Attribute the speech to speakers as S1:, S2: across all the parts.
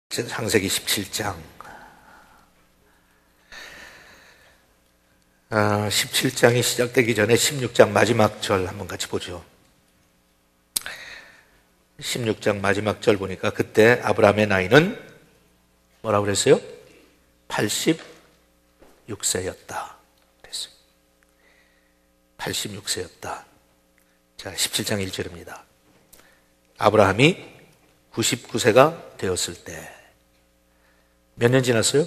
S1: 창세기 17장 17장이 시작되기 전에 16장 마지막 절 한번 같이 보죠. 16장 마지막 절 보니까 그때 아브라함의 나이는 뭐라고 그랬어요? 86세였다 그랬어요. 86세였다. 자, 17장 1절입니다. 아브라함이 99세가 되었을 때 몇 년 지났어요?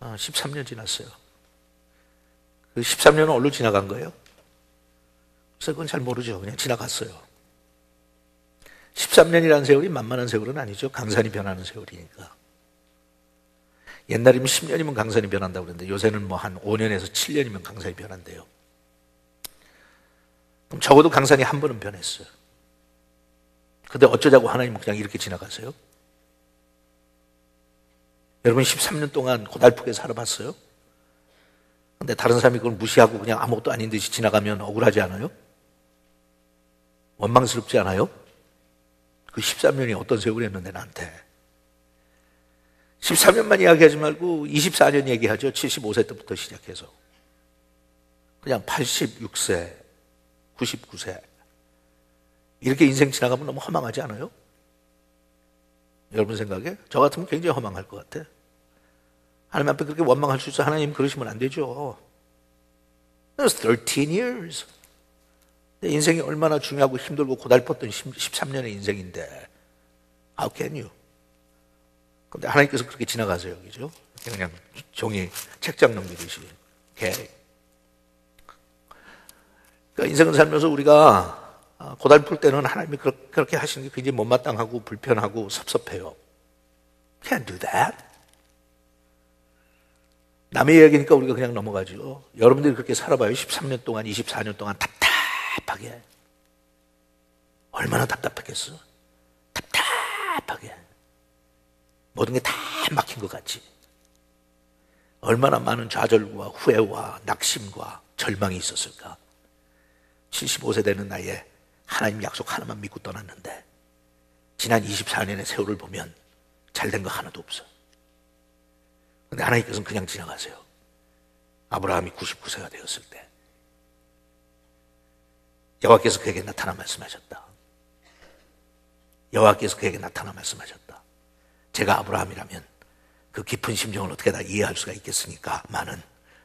S1: 13년 지났어요. 그 13년은 어디로 지나간 거예요? 그래서 그건 잘 모르죠. 그냥 지나갔어요. 13년이라는 세월이 만만한 세월은 아니죠. 강산이 변하는 세월이니까. 옛날이면 10년이면 강산이 변한다고 그러는데 요새는 뭐 한 5년에서 7년이면 강산이 변한대요. 그럼 적어도 강산이 한 번은 변했어요. 근데 어쩌자고 하나님은 그냥 이렇게 지나가세요? 여러분 13년 동안 고달프게 살아봤어요? 근데 다른 사람이 그걸 무시하고 그냥 아무것도 아닌 듯이 지나가면 억울하지 않아요? 원망스럽지 않아요? 그 13년이 어떤 세월이었는데 나한테 13년만 이야기하지 말고 24년 얘기하죠. 75세 때부터 시작해서 그냥 86세 99세 이렇게 인생 지나가면 너무 허망하지 않아요? 여러분 생각에? 저 같으면 굉장히 허망할 것 같아. 하나님 앞에 그렇게 원망할 수 있어? 하나님 그러시면 안 되죠. That's 13 years. 내 인생이 얼마나 중요하고 힘들고 고달팠던 13년의 인생인데 How can you? 근데 하나님께서 그렇게 지나가세요. 그죠? 그냥 종이 책장 넘기듯이. 오케이. 그러니까 인생을 살면서 우리가 고달플 때는 하나님이 그렇게 하시는 게 굉장히 못마땅하고 불편하고 섭섭해요. Can't do that. 남의 이야기니까 우리가 그냥 넘어가죠. 여러분들이 그렇게 살아봐요. 13년 동안, 24년 동안 답답하게. 얼마나 답답했겠어? 답답하게. 모든 게 다 막힌 것 같지. 얼마나 많은 좌절과 후회와 낙심과 절망이 있었을까. 75세 되는 나이에 하나님 약속 하나만 믿고 떠났는데 지난 24년의 세월을 보면 잘된 거 하나도 없어. 근데 하나님께서는 그냥 지나가세요. 아브라함이 99세가 되었을 때 여호와께서 그에게 나타나 말씀하셨다. 여호와께서 그에게 나타나 말씀하셨다. 제가 아브라함이라면 그 깊은 심정을 어떻게 다 이해할 수가 있겠습니까? 많은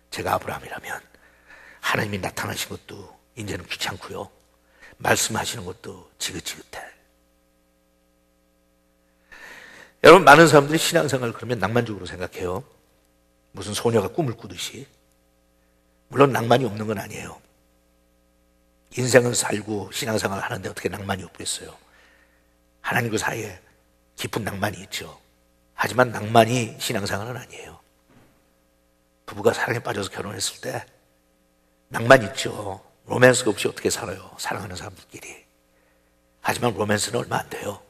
S1: 제가 아브라함이라면 하나님이 나타나신 것도 이제는 귀찮고요. 말씀하시는 것도 지긋지긋해. 여러분 많은 사람들이 신앙생활을 그러면 낭만적으로 생각해요. 무슨 소녀가 꿈을 꾸듯이. 물론 낭만이 없는 건 아니에요. 인생은 살고 신앙생활을 하는데 어떻게 낭만이 없겠어요. 하나님과 사이에 깊은 낭만이 있죠. 하지만 낭만이 신앙생활은 아니에요. 부부가 사랑에 빠져서 결혼했을 때 낭만 있죠. 로맨스가 없이 어떻게 살아요? 사랑하는 사람들끼리. 하지만 로맨스는 얼마 안 돼요.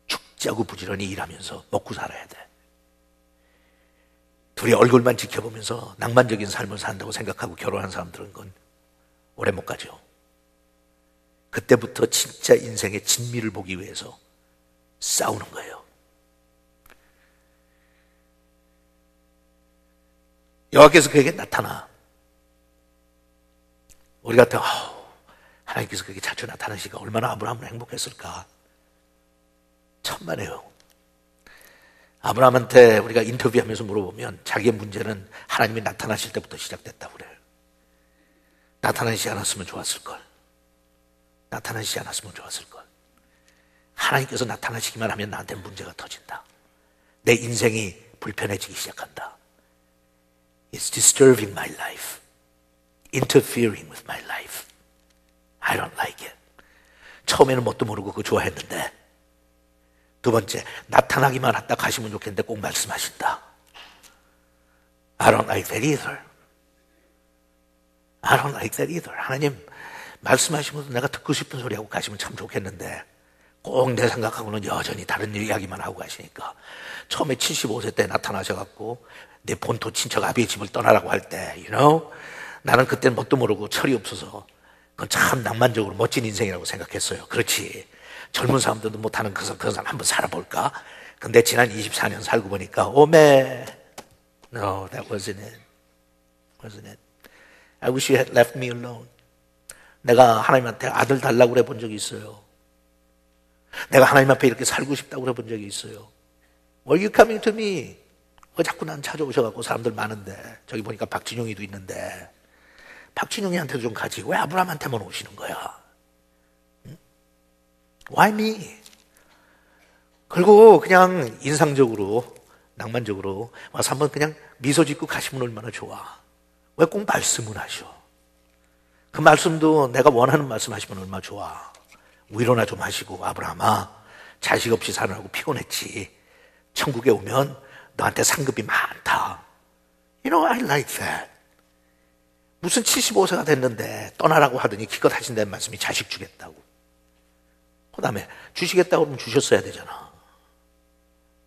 S1: 죽자고 부지런히 일하면서 먹고 살아야 돼. 둘이 얼굴만 지켜보면서 낭만적인 삶을 산다고 생각하고 결혼한 사람들은 그건 오래 못 가죠. 그때부터 진짜 인생의 진미를 보기 위해서 싸우는 거예요. 여호와께서 그에게 나타나. 우리 같아 하나님께서 그렇게 자주 나타나시니까 얼마나 아브라함은 행복했을까. 천만에요. 아브라함한테 우리가 인터뷰하면서 물어보면 자기의 문제는 하나님이 나타나실 때부터 시작됐다고 그래요. 나타나시지 않았으면 좋았을걸. 나타나시지 않았으면 좋았을걸. 하나님께서 나타나시기만 하면 나한테 문제가 터진다. 내 인생이 불편해지기 시작한다. It's disturbing my life. Interfering with my life. I don't like it. 처음에는 뭣도 모르고 그거 좋아했는데 두 번째, 나타나기만 했다 가시면 좋겠는데 꼭 말씀하신다. I don't like that either. I don't like that either. 하나님 말씀하시면서 내가 듣고 싶은 소리하고 가시면 참 좋겠는데 꼭 내 생각하고는 여전히 다른 이야기만 하고 가시니까 처음에 75세 때 나타나셔갖고 내 본토 친척 아비의 집을 떠나라고 할 때 나는 그때는 뭣도 모르고 철이 없어서 그건 참 낭만적으로 멋진 인생이라고 생각했어요. 그렇지. 젊은 사람들도 못하는 그런 사람 한번 살아볼까? 근데 지난 24년 살고 보니까 오메, no, that wasn't it. wasn't it. I wish you had left me alone. 내가 하나님한테 아들 달라고 그래 본 적이 있어요. 내가 하나님 앞에 이렇게 살고 싶다고 그래 본 적이 있어요. Were you coming to me? 자꾸 난 찾아오셔갖고 사람들 많은데 저기 보니까 박진용이도 있는데 박진용이한테도 좀 가지 왜 아브라함한테만 오시는 거야? 응? Why me? 그리고 그냥 인상적으로 낭만적으로 와서 한번 그냥 미소 짓고 가시면 얼마나 좋아. 왜 꼭 말씀을 하셔? 그 말씀도 내가 원하는 말씀 하시면 얼마나 좋아. 위로나 좀 하시고 아브라함아 자식 없이 사느라고 피곤했지. 천국에 오면 너한테 상급이 많다. You know, I like that. 무슨 75세가 됐는데 떠나라고 하더니 기껏 하신다는 말씀이 자식 주겠다고. 그 다음에 주시겠다고 그러면 주셨어야 되잖아.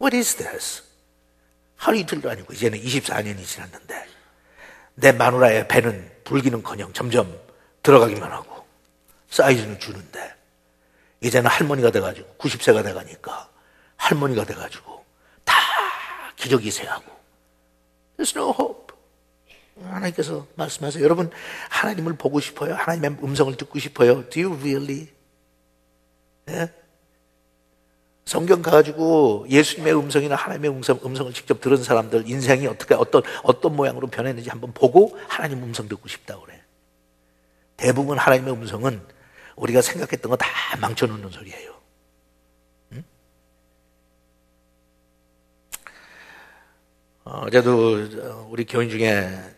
S1: What is this? 하루 이틀도 아니고 이제는 24년이 지났는데 내 마누라의 배는 불기는커녕 점점 들어가기만 하고 사이즈는 주는데 이제는 할머니가 돼가지고 90세가 돼가니까 할머니가 돼가지고 다 기저귀 세하고 There's no hope. 하나님께서 말씀하세요. 여러분 하나님을 보고 싶어요? 하나님의 음성을 듣고 싶어요? Do you really? 예? 성경 가지고 예수님의 음성이나 하나님의 음성을 직접 들은 사람들 인생이 어떻게 어떤 모양으로 변했는지 한번 보고 하나님 음성 듣고 싶다고 그래. 대부분 하나님의 음성은 우리가 생각했던 거 다 망쳐놓는 소리예요. 어제도 우리 교인 중에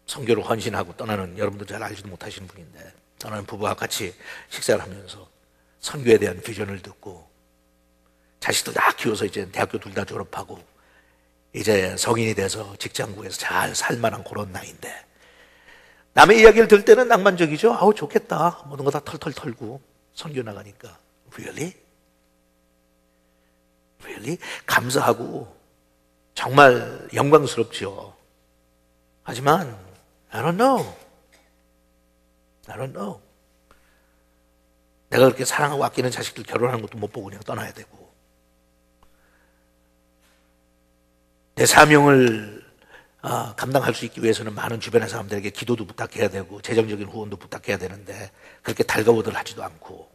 S1: 선교로 헌신하고 떠나는 여러분들 잘 알지도 못하시는 분인데 떠나는 부부와 같이 식사를 하면서 선교에 대한 비전을 듣고 자식도 다 키워서 이제 대학교 둘 다 졸업하고 이제 성인이 돼서 직장 구해서 잘 살만한 그런 나이인데 남의 이야기를 들을 때는 낭만적이죠. 아우 좋겠다. 모든 거 다 털털 털고 선교 나가니까 Really? Really? 감사하고 정말 영광스럽죠. 하지만 I don't know. 내가 그렇게 사랑하고 아끼는 자식들 결혼하는 것도 못 보고 그냥 떠나야 되고 내 사명을 감당할 수 있기 위해서는 많은 주변의 사람들에게 기도도 부탁해야 되고 재정적인 후원도 부탁해야 되는데 그렇게 달가워들 하지도 않고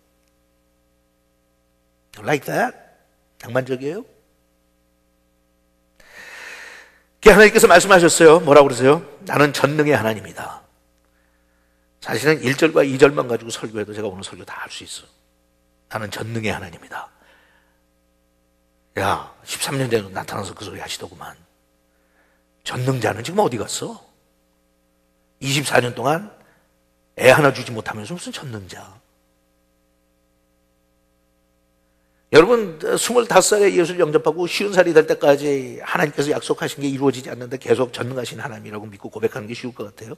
S1: Like that? 낭만적이에요? 하나님께서 말씀하셨어요. 뭐라고 그러세요? 나는 전능의 하나님이다. 사실은 1절과 2절만 가지고 설교해도 제가 오늘 설교 다 할 수 있어. 나는 전능의 하나님이다. 야, 13년 전에 나타나서 그 소리 하시더구만. 전능자는 지금 어디 갔어? 24년 동안 애 하나 주지 못하면서 무슨 전능자? 여러분 25살에 예수를 영접하고 50살이 될 때까지 하나님께서 약속하신 게 이루어지지 않는데 계속 전능하신 하나님이라고 믿고 고백하는 게 쉬울 것 같아요?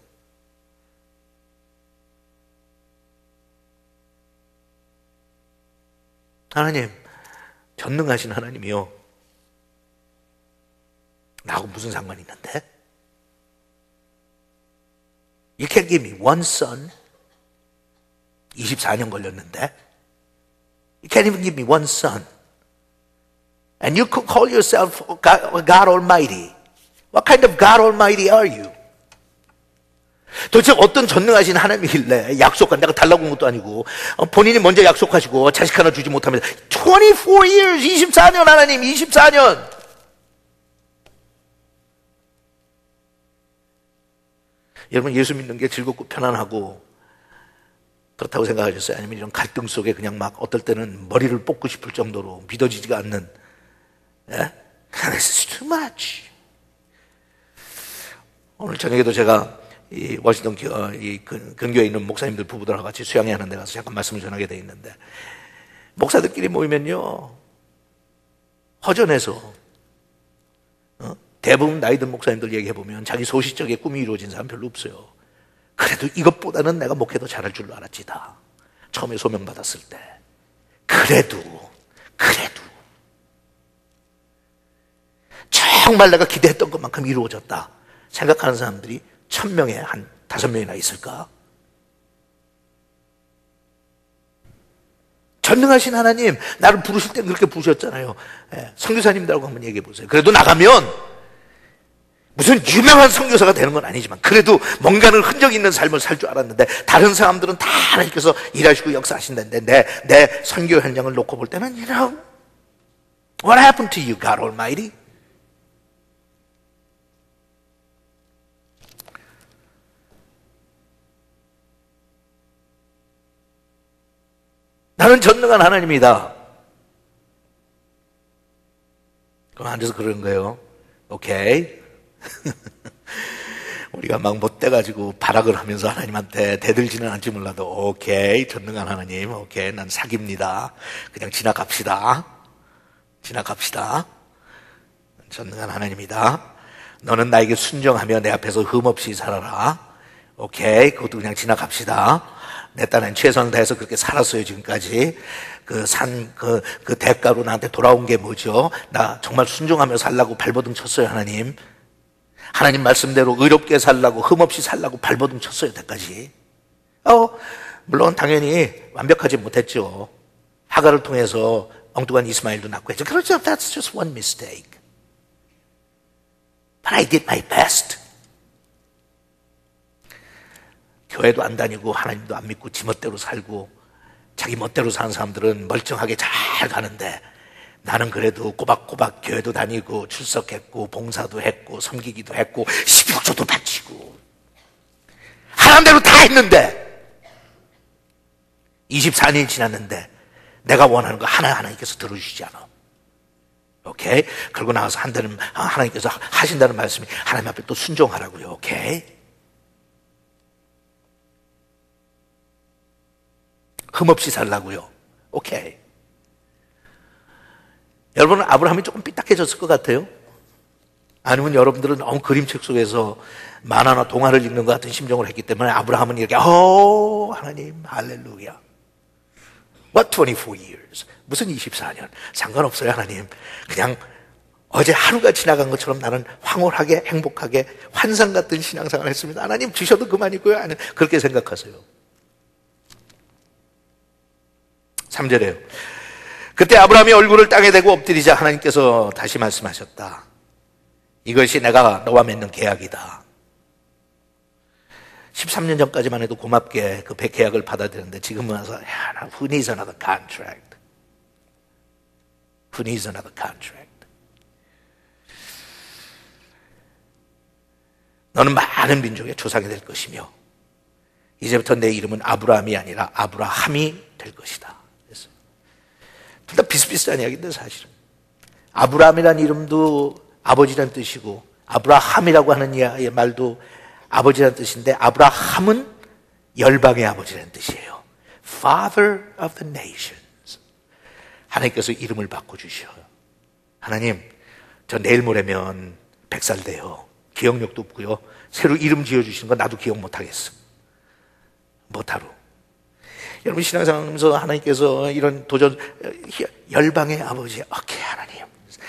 S1: 하나님 전능하신 하나님이요 나하고 무슨 상관이 있는데? You can't give me one son 24년 걸렸는데 You can't even give me one son. And you could call yourself God Almighty. What kind of God Almighty are you? 도대체 어떤 전능하신 하나님이길래 약속한 내가 달라고 한 것도 아니고 본인이 먼저 약속하시고 자식 하나 주지 못하면서 24 years, 24년 하나님, 24년. 여러분 예수 믿는 게 즐겁고 편안하고 그렇다고 생각하셨어요? 아니면 이런 갈등 속에 그냥 막 어떨 때는 머리를 뽑고 싶을 정도로 믿어지지가 않는 예? This is too much. 오늘 저녁에도 제가 이 워싱턴 이 근교에 있는 목사님들 부부들하고 같이 수양회 하는 데 가서 잠깐 말씀을 전하게 돼 있는데 목사들끼리 모이면요 허전해서 대부분 나이 든 목사님들 얘기해 보면 자기 소시적인 꿈이 이루어진 사람 별로 없어요. 그래도 이것보다는 내가 목회도 잘할 줄로 알았지다. 처음에 소명받았을 때. 그래도 정말 내가 기대했던 것만큼 이루어졌다 생각하는 사람들이 1000명에 한 5명이나 있을까? 전능하신 하나님, 나를 부르실 때 그렇게 부르셨잖아요. 예, 선교사님들하고 한번 얘기해 보세요. 그래도 나가면 무슨 유명한 선교사가 되는 건 아니지만 그래도 뭔가는 흔적 있는 삶을 살 줄 알았는데 다른 사람들은 다 하나님께서 일하시고 역사하신다는데 내 선교 현장을 놓고 볼 때는 What happened to you, God Almighty? 나는 전능한 하나님이다. 그럼 앉아서 그러는 거예요. 오케이. 우리가 막 못돼가지고 발악을 하면서 하나님한테 대들지는 않지 몰라도 오케이, 전능한 하나님, 오케이, 난 사깁니다. 그냥 지나갑시다. 전능한 하나님이다. 너는 나에게 순종하며 내 앞에서 흠없이 살아라. 오케이, 그것도 그냥 지나갑시다. 내 딴엔 최선을 다해서 그렇게 살았어요, 지금까지. 그 대가로 나한테 돌아온 게 뭐죠? 나 정말 순종하며 살라고 발버둥 쳤어요, 하나님. 하나님 말씀대로 의롭게 살라고, 흠없이 살라고 발버둥 쳤어요, 때까지. 물론 당연히 완벽하지 못했죠. 하가를 통해서 엉뚱한 이스마엘도 낳고 했죠. 그렇죠. That's just one mistake. But I did my best. 교회도 안 다니고 하나님도 안 믿고 지 멋대로 살고 자기 멋대로 사는 사람들은 멀쩡하게 잘 가는데 나는 그래도 꼬박꼬박 교회도 다니고 출석했고 봉사도 했고 섬기기도 했고 12조도 바치고 하나님대로 다 했는데 24년이 지났는데 내가 원하는 거 하나님께서 들어주시지 않아. 오케이? 그러고 나와서 하나님께서 하신다는 말씀이 하나님 앞에 또 순종하라고요. 오케이? 흠없이 살라고요. 오케이. 여러분은 아브라함이 조금 삐딱해졌을 것 같아요? 아니면 여러분들은 너무 그림책 속에서 만화나 동화를 읽는 것 같은 심정을 했기 때문에 아브라함은 이렇게 하나님 할렐루야. What 24 years? 무슨 24년? 상관없어요, 하나님. 그냥 어제 하루가 지나간 것처럼 나는 황홀하게 행복하게 환상 같은 신앙생활을 했습니다. 하나님 주셔도 그만이고요. 아니, 그렇게 생각하세요. 3절에요. 그때 아브라함이 얼굴을 땅에 대고 엎드리자 하나님께서 다시 말씀하셨다. 이것이 내가 너와 맺는 계약이다. 13년 전까지만 해도 고맙게 그 계약을 받아들였는데 지금은 와서 Who needs another contract? Who needs another contract? 너는 많은 민족의 조상이 될 것이며 이제부터 내 이름은 아브라함이 아니라 아브라함이 될 것이다. 둘 다 비슷비슷한 이야기인데 사실은 아브라함이라는 이름도 아버지라는 뜻이고 아브라함이라고 하는 말도 아버지라는 뜻인데 아브라함은 열방의 아버지라는 뜻이에요. Father of the nations. 하나님께서 이름을 바꿔주셔요. 하나님, 저 내일 모레면 100살 돼요. 기억력도 없고요. 새로 이름 지어주시는 거 나도 기억 못하겠어. 못하러. 여러분 신앙생활 하면서 하나님께서 이런 도전, 열방의 아버지, 오케이 하나님,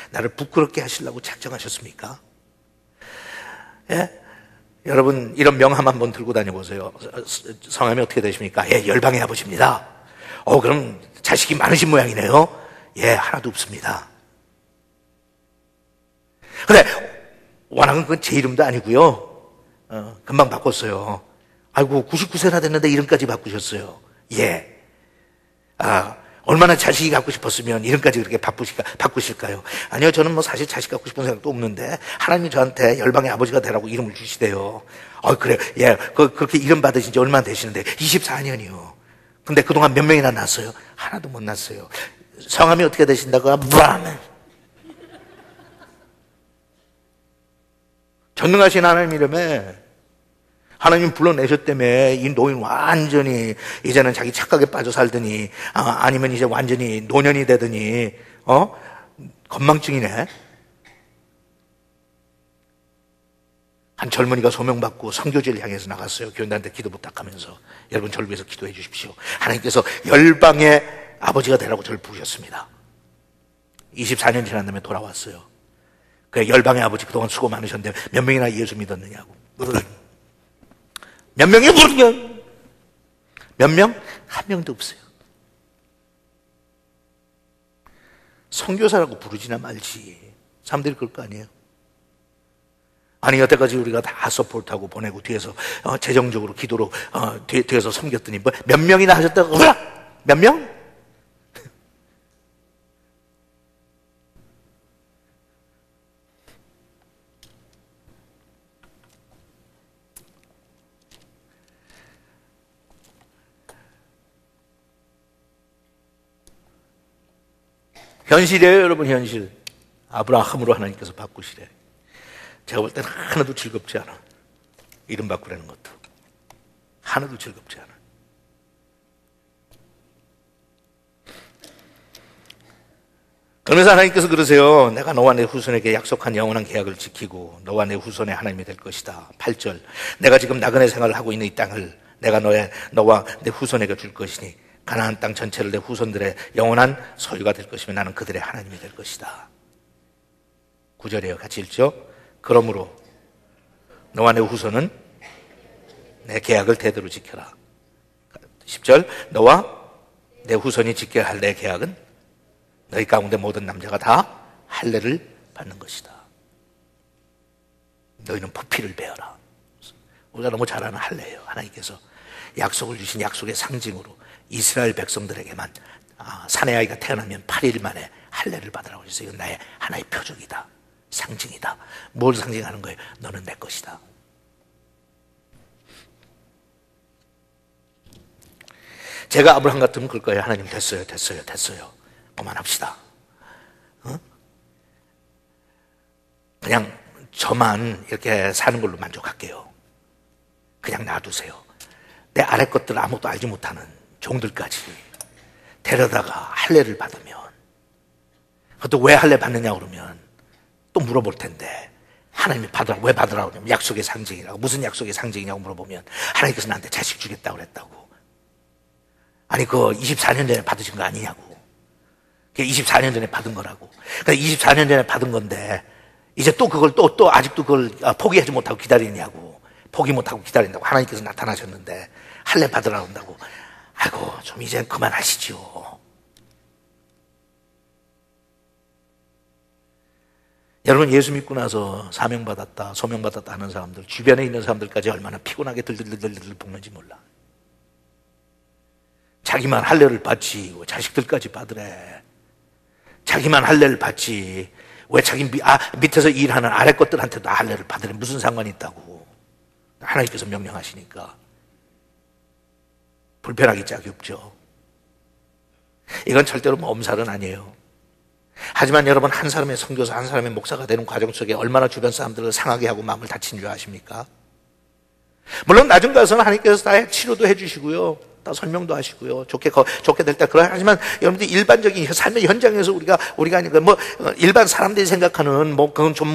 S1: 나를 부끄럽게 하시려고 작정하셨습니까? 예? 여러분 이런 명함 한번 들고 다녀보세요. 성함이 어떻게 되십니까? 예, 열방의 아버지입니다. 그럼 자식이 많으신 모양이네요. 예, 하나도 없습니다. 근데 워낙은 그건 제 이름도 아니고요. 금방 바꿨어요. 아이고 99세나 됐는데 이름까지 바꾸셨어요. 예. 얼마나 자식이 갖고 싶었으면 이름까지 그렇게 바꾸실까요? 아니요, 저는 뭐 사실 자식 갖고 싶은 생각도 없는데 하나님이 저한테 열방의 아버지가 되라고 이름을 주시대요. 그래요. 예, 그렇게 이름 받으신 지 얼마나 되시는데 24년이요. 근데 그동안 몇 명이나 낳았어요? 하나도 못 낳았어요. 성함이 어떻게 되신다고요? 브라멘. 전능하신 하나님 이름에 하나님 불러내셨다며 이 노인 완전히 이제는 자기 착각에 빠져 살더니 아니면 이제 완전히 노년이 되더니 건망증이네. 한 젊은이가 소명받고 선교지를 향해서 나갔어요. 교인들한테 기도 부탁하면서 여러분 저를 위해서 기도해 주십시오. 하나님께서 열방의 아버지가 되라고 저를 부르셨습니다. 24년 지난 다음에 돌아왔어요. 그 열방의 아버지 그동안 수고 많으셨는데 몇 명이나 예수 믿었느냐고. 몇 명이 모르면 몇 명? 한 명도 없어요. 선교사라고 부르지나 말지. 사람들이 그럴 거 아니에요. 아니 여태까지 우리가 다 서포트하고 보내고 뒤에서 재정적으로 기도로 뒤에서 섬겼더니 뭐 몇 명이나 하셨다고. 몇 명? 현실이에요, 여러분. 현실. 아브라함으로 하나님께서 바꾸시래. 제가 볼 때는 하나도 즐겁지 않아. 이름 바꾸라는 것도 하나도 즐겁지 않아. 그러면서 하나님께서 그러세요. 내가 너와 내 후손에게 약속한 영원한 계약을 지키고 너와 내 후손의 하나님이 될 것이다. 8절. 내가 지금 나그네 생활을 하고 있는 이 땅을 내가 너와 내 후손에게 줄 것이니 가나안 땅 전체를 내 후손들의 영원한 소유가 될 것이며 나는 그들의 하나님이 될 것이다. 9절이에요. 같이 읽죠. 그러므로 너와 내 후손은 내 계약을 대대로 지켜라. 10절. 너와 내 후손이 지켜야 할 내 계약은 너희 가운데 모든 남자가 다 할례를 받는 것이다. 너희는 포피를 베어라. 우리가 너무 잘 아는 할례예요. 하나님께서 약속을 주신 약속의 상징으로 이스라엘 백성들에게만 사내 아이가 태어나면 8일 만에 할례를 받으라고 해서 이건 나의 하나의 표적이다. 상징이다. 뭘 상징하는 거예요? 너는 내 것이다. 제가 아브라함 같으면 그럴 거예요. 하나님 됐어요. 그만합시다. 그냥 저만 이렇게 사는 걸로 만족할게요. 그냥 놔두세요. 내 아래 것들 아무것도 알지 못하는 종들까지 데려다가 할례를 받으면, 그것도 왜 할례 받느냐 그러면 또 물어볼 텐데, 하나님이 받으라고, 왜 받으라고 그러냐면 약속의 상징이라고. 무슨 약속의 상징이냐고 물어보면 하나님께서 나한테 자식 주겠다고 그랬다고. 아니 그거 24년 전에 받으신 거 아니냐고. 그게 24년 전에 받은 거라고. 그러니까 24년 전에 받은 건데 이제 또 그걸 또 아직도 그걸 포기하지 못하고 기다리냐고. 포기 못하고 기다린다고. 하나님께서 나타나셨는데 할례 받으라고 한다고. 아이고 좀 이제 그만하시죠. 여러분, 예수 믿고 나서 사명받았다, 소명받았다 하는 사람들, 주변에 있는 사람들까지 얼마나 피곤하게 들들들들 볶는지 몰라. 자기만 할례를 받지 왜 자식들까지 받으래. 자기만 할례를 받지 왜 자기 밑에서 일하는 아래 것들한테도 할례를 받으래. 무슨 상관이 있다고. 하나님께서 명령하시니까. 불편하기 짝이 없죠. 이건 절대로 엄살은 아니에요. 하지만 여러분, 한 사람의 선교사, 한 사람의 목사가 되는 과정 속에 얼마나 주변 사람들을 상하게 하고 마음을 다친 줄 아십니까? 물론 나중 가서는 하나님께서 다 치료도 해주시고요, 다 설명도 하시고요, 좋게 될 때 하지만 여러분들 일반적인 삶의 현장에서 우리가 아니까 일반 사람들이 생각하는 그건 좀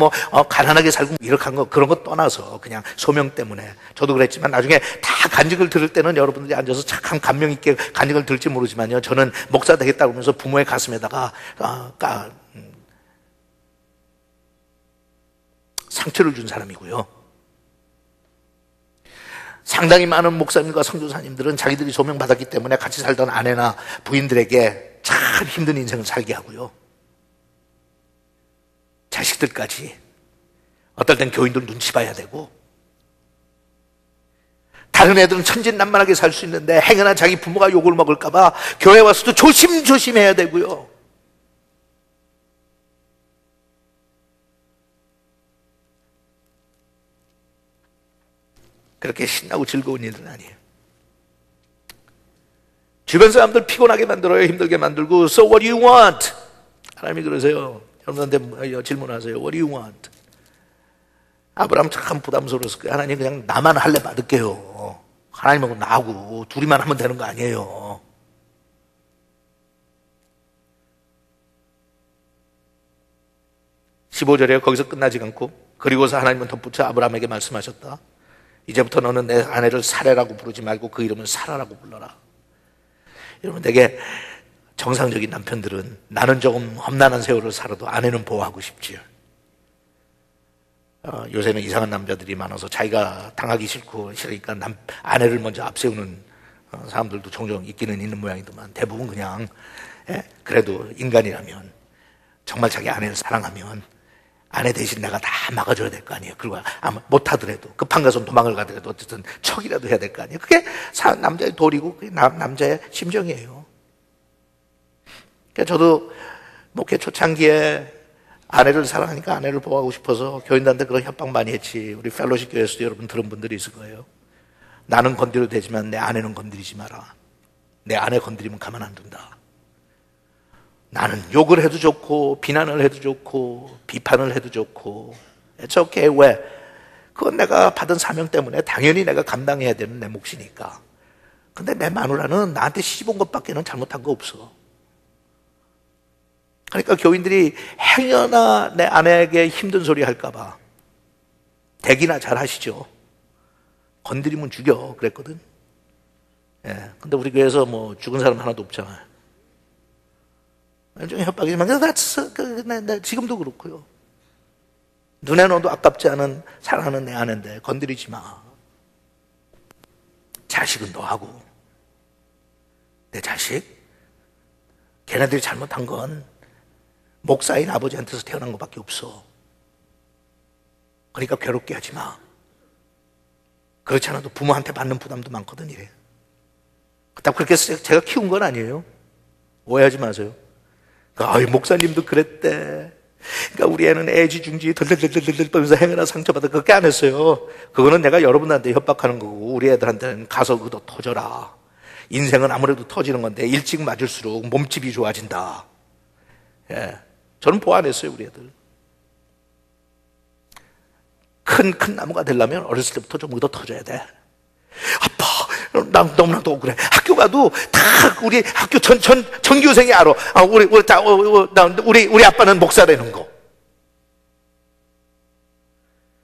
S1: 가난하게 살고 이렇게 한 거, 그런 거 떠나서 그냥 소명 때문에. 저도 그랬지만 나중에 다 간증을 들을 때는 여러분들이 앉아서 착한 감명 있게 간증을 들을지 모르지만요, 저는 목사 되겠다고 하면서 부모의 가슴에다가 상처를 준 사람이고요. 상당히 많은 목사님과 선교사님들은 자기들이 소명받았기 때문에 같이 살던 아내나 부인들에게 참 힘든 인생을 살게 하고요, 자식들까지 어떨 땐 교인들 눈치 봐야 되고, 다른 애들은 천진난만하게 살 수 있는데 행여나 자기 부모가 욕을 먹을까 봐 교회 와서도 조심조심해야 되고요. 그렇게 신나고 즐거운 일은 아니에요. 주변 사람들 피곤하게 만들어요. 힘들게 만들고. So what do you want? 하나님이 그러세요. 여러분한테 질문하세요. What do you want? 아브라함 참 부담스러웠을 거예요. 하나님 그냥 나만 할래 받을게요. 하나님하고 나하고 둘이만 하면 되는 거 아니에요. (15절에) 거기서 끝나지 않고 그리고서 하나님은 덧붙여 아브라함에게 말씀하셨다. 이제부터 너는 내 아내를 사레라고 부르지 말고 그 이름은 사라라고 불러라. 여러분, 되게 정상적인 남편들은 나는 조금 험난한 세월을 살아도 아내는 보호하고 싶지요. 요새는 이상한 남자들이 많아서 자기가 당하기 싫으니까 아내를 먼저 앞세우는 사람들도 종종 있기는 있는 모양이지만 대부분 그냥 그래도 인간이라면 정말 자기 아내를 사랑하면 아내 대신 내가 다 막아줘야 될 거 아니에요. 그리고 아마 못하더라도 급한 것은 도망을 가더라도 어쨌든 척이라도 해야 될 거 아니에요. 그게 남자의 도리고 그게 남자의 심정이에요. 그러니까 저도 목회 초창기에 아내를 사랑하니까 아내를 보호하고 싶어서 교인들한테 그런 협박 많이 했지. 우리 펠로십 교회에서도 여러분 들은 분들이 있을 거예요. 나는 건드려도 되지만 내 아내는 건드리지 마라. 내 아내 건드리면 가만 안 둔다. 나는 욕을 해도 좋고 비난을 해도 좋고 비판을 해도 좋고 It's okay. 왜? 그건 내가 받은 사명 때문에 당연히 내가 감당해야 되는 내 몫이니까. 근데 내 마누라는 나한테 시집 온 것밖에는 잘못한 거 없어. 그러니까 교인들이 행여나 내 아내에게 힘든 소리 할까 봐 대기나 잘 하시죠. 건드리면 죽여 그랬거든. 예. 근데 우리 교회에서 뭐 죽은 사람 하나도 없잖아요. 일종의 협박이지만 나 지금도 그렇고요. 눈에 넣어도 아깝지 않은 사랑하는 내 아내인데 건드리지 마. 자식은 너하고 내 자식 걔네들이 잘못한 건 목사인 아버지한테서 태어난 것밖에 없어. 그러니까 괴롭게 하지 마. 그렇지 않아도 부모한테 받는 부담도 많거든. 이래. 그렇다고 그렇게 해서 제가 키운 건 아니에요. 오해하지 마세요. 그러니까 목사님도 그랬대. 그러니까 우리 애는 애지중지 덜덜덜덜덜 떠면서 행여나 상처받아. 그렇게 안 했어요. 그거는 내가 여러분한테 협박하는 거고 우리 애들한테는 가서 그도 터져라. 인생은 아무래도 터지는 건데 일찍 맞을수록 몸집이 좋아진다. 예, 저는 보완했어요. 우리 애들 큰 나무가 되려면 어렸을 때부터 좀 묻어 터져야 돼. 아빠, 난 너무나도 억울해. 학교 가도 다 우리 학교 전교생이 알아. 우리 아빠는 목사라는 거.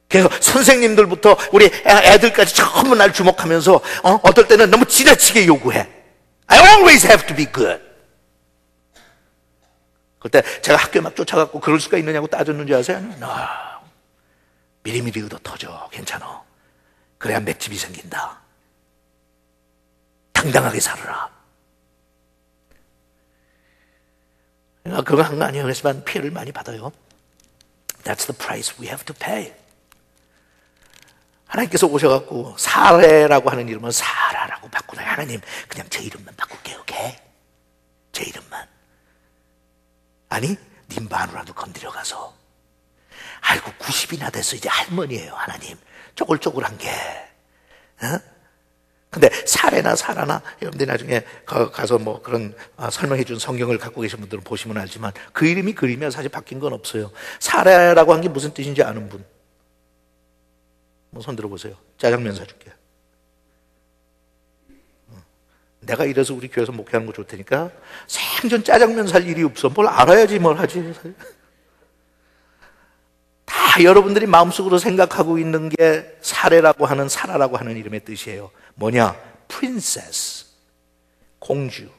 S1: 그래서 선생님들부터 우리 애들까지 전부 날 주목하면서 어떨 때는 너무 지나치게 요구해. I always have to be good. 그때 제가 학교에 막 쫓아갔고 그럴 수가 있느냐고 따졌는지 아세요? No. 미리미리 얻어 터져. 괜찮아. 그래야 맷집이 생긴다. 당당하게 살아라. 그거 한 거 아니에요. 그렇지만 피해를 많이 받아요. That's the price we have to pay. 하나님께서 오셔갖고 사례라고 하는 이름은 사라라고 바꾸나요? 하나님 그냥 제 이름만 바꿀게요. 오케이? 제 이름만. 아니 네 마누라도 건드려가서 아이고 90이나 됐어. 이제 할머니예요. 하나님 쪼글쪼글한 게. 근데 사례나 사라나 여러분들이 나중에 가서 뭐 그런 설명해 준 성경을 갖고 계신 분들은 보시면 알지만 그 이름이 그리면 사실 바뀐 건 없어요. 사례라고 한 게 무슨 뜻인지 아는 분? 뭐 손 들어보세요. 짜장면 사줄게. 내가 이래서 우리 교회에서 목회하는 거 좋다니까 생전 짜장면 살 일이 없어. 뭘 알아야지 뭘 하지. 다 여러분들이 마음속으로 생각하고 있는 게 사례라고 하는 사라라고 하는 이름의 뜻이에요. 뭐냐? 프린세스, 공주.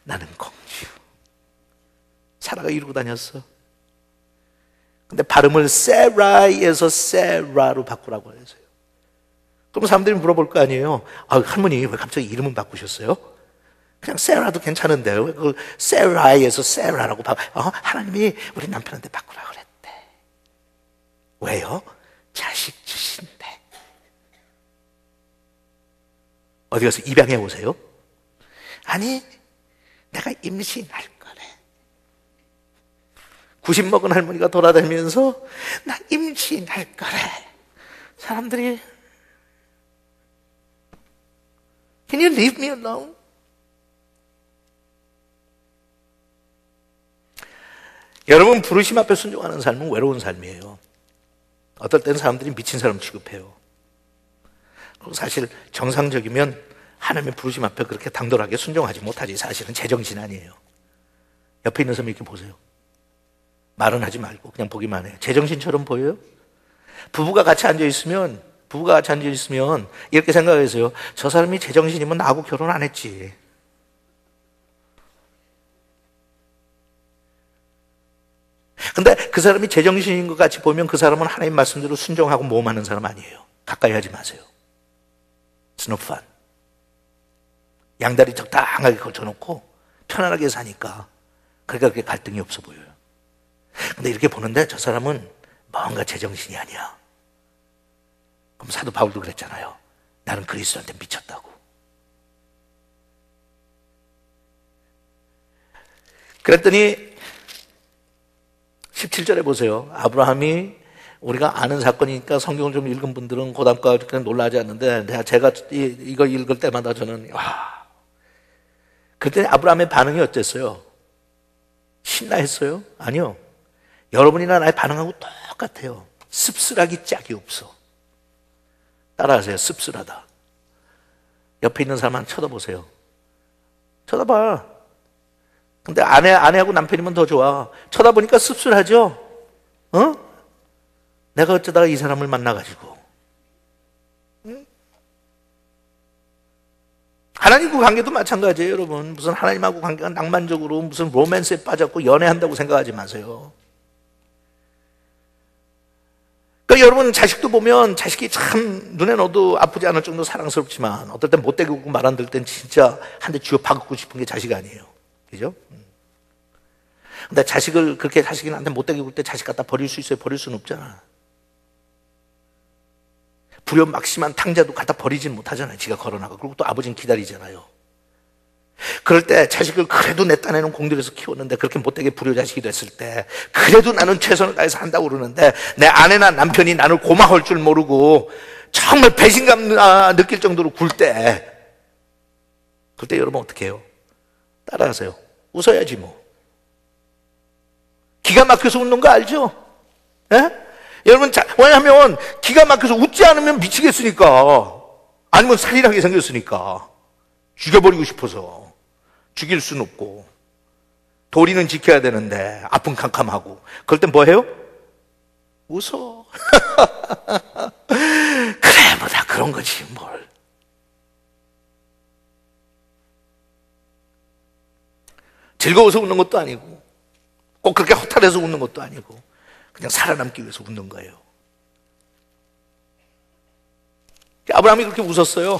S1: 나는 공주. 사라가 이루고 다녔어. 근데 발음을 세라이에서 세라로 바꾸라고 했어요. 그럼 사람들이 물어볼 거 아니에요. 할머니 왜 갑자기 이름은 바꾸셨어요? 그냥 세라도 괜찮은데 왜 그 세라이에서 세라라고 하나님이 우리 남편한테 바꾸라고 그랬대. 왜요? 자식 주신대. 어디 가서 입양해 오세요? 아니 내가 임신할 거래. 90 먹은 할머니가 돌아다니면서 나 임신할 거래. 사람들이 Can you leave me alone? 여러분 부르심 앞에 순종하는 삶은 외로운 삶이에요. 어떨 때는 사람들이 미친 사람 취급해요. 그리고 사실 정상적이면 하나님의 부르심 앞에 그렇게 당돌하게 순종하지 못하지. 사실은 제정신 아니에요. 옆에 있는 사람 이렇게 보세요. 말은 하지 말고 그냥 보기만 해요. 제정신처럼 보여요? 부부가 같이 앉아있으면 이렇게 생각해서요. 저 사람이 제정신이면 나하고 결혼 안 했지. 근데 그 사람이 제정신인 것 같이 보면 그 사람은 하나님 말씀대로 순종하고 모험하는 사람 아니에요. 가까이 하지 마세요. It's no fun. 양다리 적당하게 걸쳐놓고 편안하게 사니까 그러니까 그게 갈등이 없어 보여요. 근데 이렇게 보는데 저 사람은 뭔가 제정신이 아니야. 그럼 사도 바울도 그랬잖아요. 나는 그리스도한테 미쳤다고. 그랬더니 17절에 보세요. 아브라함이, 우리가 아는 사건이니까 성경을 좀 읽은 분들은 고담과 그렇게 놀라지 않는데, 제가 이거 읽을 때마다 저는 그때 아브라함의 반응이 어땠어요? 신나했어요? 아니요. 여러분이나 나의 반응하고 똑같아요. 씁쓸하기 짝이 없어. 따라하세요. 씁쓸하다. 옆에 있는 사람한테 쳐다보세요. 쳐다봐. 근데 아내하고 남편이면 더 좋아. 쳐다보니까 씁쓸하죠? 내가 어쩌다가 이 사람을 만나가지고. 하나님과 관계도 마찬가지예요, 여러분. 무슨 하나님하고 관계가 낭만적으로 무슨 로맨스에 빠졌고 연애한다고 생각하지 마세요. 그러니까 여러분, 자식도 보면 자식이 참 눈에 넣어도 아프지 않을 정도로 사랑스럽지만 어떨 땐 못되게 굴고 말 안 들을 땐 진짜 한 대 쥐어 박고 싶은 게 자식 아니에요. 그죠? 근데 자식을 그렇게 자식이 나한테 못되게 굴 때 자식 갖다 버릴 수 있어요? 버릴 수는 없잖아. 불효막심한 탕자도 갖다 버리진 못하잖아요. 지가 걸어나가. 그리고 또 아버지는 기다리잖아요. 그럴 때 자식을 그래도 내 딴에는 공들여서 키웠는데 그렇게 못되게 불효자식이 됐을 때 그래도 나는 최선을 다해서 한다고 그러는데 내 아내나 남편이 나를 고마울 줄 모르고 정말 배신감 느낄 정도로 굴 때, 그때 여러분 어떻게 해요? 따라하세요. 웃어야지 뭐. 기가 막혀서 웃는 거 알죠? 예? 여러분, 왜냐하면 기가 막혀서 웃지 않으면 미치겠으니까. 아니면 살인하게 생겼으니까. 죽여버리고 싶어서. 죽일 수는 없고. 도리는 지켜야 되는데 아픈 캄캄하고. 그럴 땐 뭐 해요? 웃어. 그래, 뭐 다 그런 거지 뭘. 즐거워서 웃는 것도 아니고 꼭 그렇게 허탈해서 웃는 것도 아니고 그냥 살아남기 위해서 웃는 거예요. 아브라함이 그렇게 웃었어요.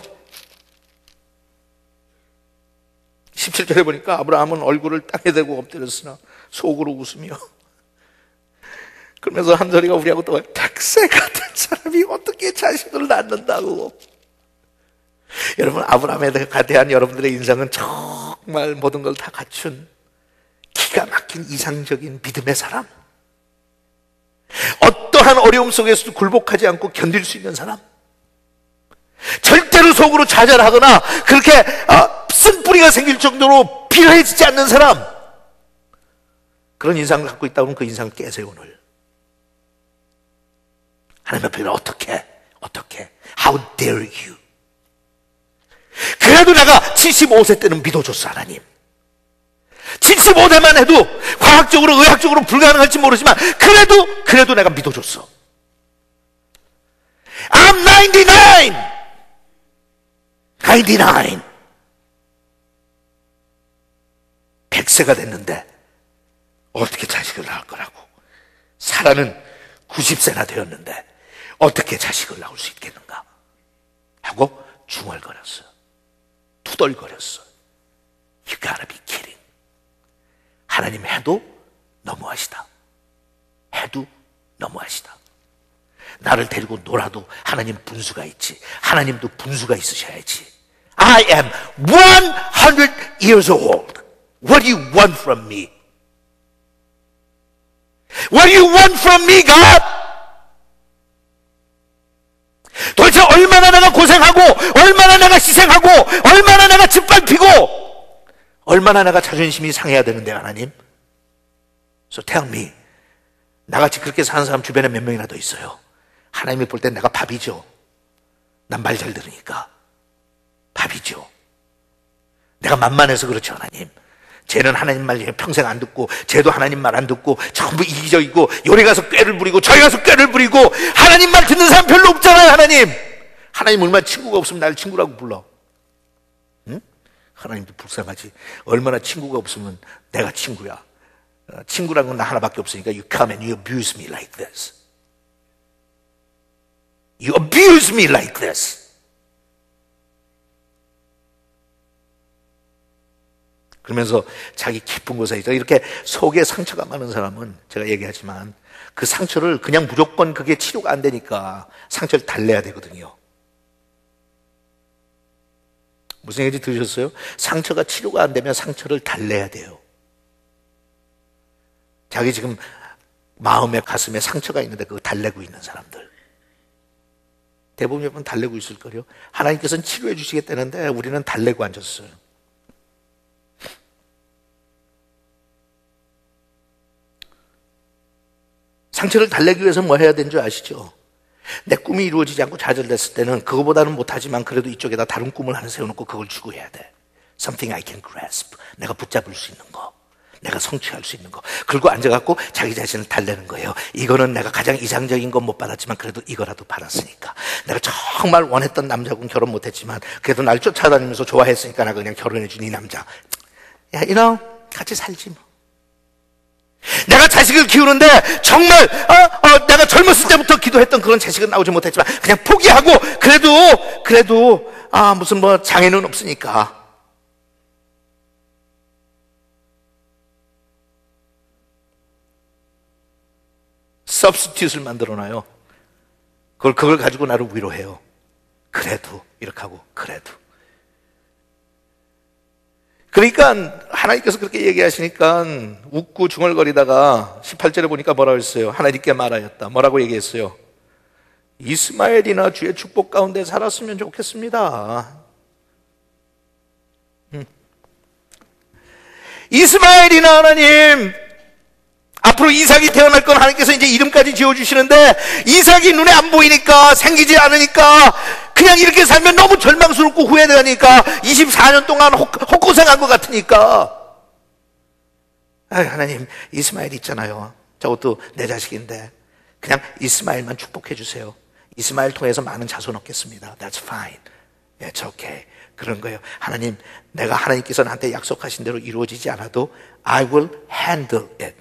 S1: 17절에 보니까 아브라함은 얼굴을 땅에 대고 엎드렸으나 속으로 웃으며, 그러면서 한 소리가 우리하고 또 백세 같은 사람이 어떻게 자식을 낳는다고. 여러분, 아브라함에 대한 여러분들의 인상은 정말 모든 걸 다 갖춘 기가 막힌 이상적인 믿음의 사람, 어떠한 어려움 속에서도 굴복하지 않고 견딜 수 있는 사람, 절대로 속으로 좌절하거나 그렇게 쓴뿌리가 생길 정도로 비례해지지 않는 사람, 그런 인상을 갖고 있다 보면 그 인상을 깨세요. 오늘 하나님 앞에 어떻게 How dare you. 그래도 내가 75세 때는 믿어줬어. 하나님 75세만 해도 과학적으로 의학적으로 불가능할지 모르지만 그래도 내가 믿어줬어. I'm 99 100세가 됐는데 어떻게 자식을 낳을 거라고. 사라는 90세나 되었는데 어떻게 자식을 낳을 수 있겠는가 하고 중얼거렸어. 투덜거렸어. You gotta be kidding. 하나님 해도 너무하시다. 해도 너무하시다. 나를 데리고 놀아도 하나님 분수가 있지. 하나님도 분수가 있으셔야지. I am 100 years old. What do you want from me? What do you want from me, God? 도대체 얼마나 내가 고생하고, 얼마나 내가 희생하고, 얼마나 내가 짓밟히고, 얼마나 내가 자존심이 상해야 되는데, 하나님? So tell me. 나같이 그렇게 사는 사람 주변에 몇 명이나 더 있어요. 하나님이 볼 땐 내가 밥이죠. 난 말 잘 들으니까 밥이죠. 내가 만만해서 그렇죠. 하나님, 쟤는 하나님 말 평생 안 듣고, 쟤도 하나님 말 안 듣고 전부 이기적이고, 요리 가서 꾀를 부리고 저기 가서 꾀를 부리고, 하나님 말 듣는 사람 별로 없잖아요. 하나님 얼마나 친구가 없으면 나를 친구라고 불러. 응? 하나님도 불쌍하지. 얼마나 친구가 없으면 내가 친구야. 친구라는 건 나 하나밖에 없으니까 you come and you abuse me like this. You abuse me like this. 그러면서 자기 깊은 곳에 있어. 이렇게 속에 상처가 많은 사람은 제가 얘기하지만 그 상처를 그냥 무조건 그게 치료가 안 되니까 상처를 달래야 되거든요. 무슨 얘기인지 들으셨어요? 상처가 치료가 안 되면 상처를 달래야 돼요. 자기 지금 마음에 가슴에 상처가 있는데 그거 달래고 있는 사람들 대부분 여러분 달래고 있을 거예요. 하나님께서는 치료해 주시겠다는데 우리는 달래고 앉았어요. 상처를 달래기 위해서 뭐 해야 되는 줄 아시죠? 내 꿈이 이루어지지 않고 좌절됐을 때는 그거보다는 못하지만 그래도 이쪽에다 다른 꿈을 하나 세워놓고 그걸 추구해야 돼. Something I can grasp. 내가 붙잡을 수 있는 거. 내가 성취할 수 있는 거. 그리고 앉아갖고 자기 자신을 달래는 거예요. 이거는 내가 가장 이상적인 건 못 받았지만 그래도 이거라도 받았으니까. 내가 정말 원했던 남자하고는 결혼 못했지만 그래도 날 쫓아다니면서 좋아했으니까 나 그냥 결혼해준 이 남자. 야, 같이 살지 뭐. 내가 자식을 키우는데 정말 내가 젊었을 때부터 기도했던 그런 자식은 나오지 못했지만 그냥 포기하고 그래도 무슨 뭐 장애는 없으니까 substitute을 만들어놔요. 그걸 가지고 나를 위로해요. 그래도 이렇게 하고 그래도. 그러니까 하나님께서 그렇게 얘기하시니까 웃고 중얼거리다가 18절에 보니까 뭐라고 했어요? 하나님께 말하였다. 뭐라고 얘기했어요? 이스마엘이나 주의 축복 가운데 살았으면 좋겠습니다. 이스마엘이나 하나님 앞으로 이삭이 태어날 건 하나님께서 이제 이름까지 지어주시는데 이삭이 눈에 안 보이니까 생기지 않으니까 그냥 이렇게 살면 너무 절망스럽고 후회되니까 24년 동안 헛고생한 것 같으니까 하나님 이스마엘 있잖아요. 저것도 내 자식인데 그냥 이스마엘만 축복해 주세요. 이스마엘 통해서 많은 자손 얻겠습니다. That's fine. It's okay. 그런 거예요. 하나님 내가 하나님께서 나한테 약속하신 대로 이루어지지 않아도 I will handle it.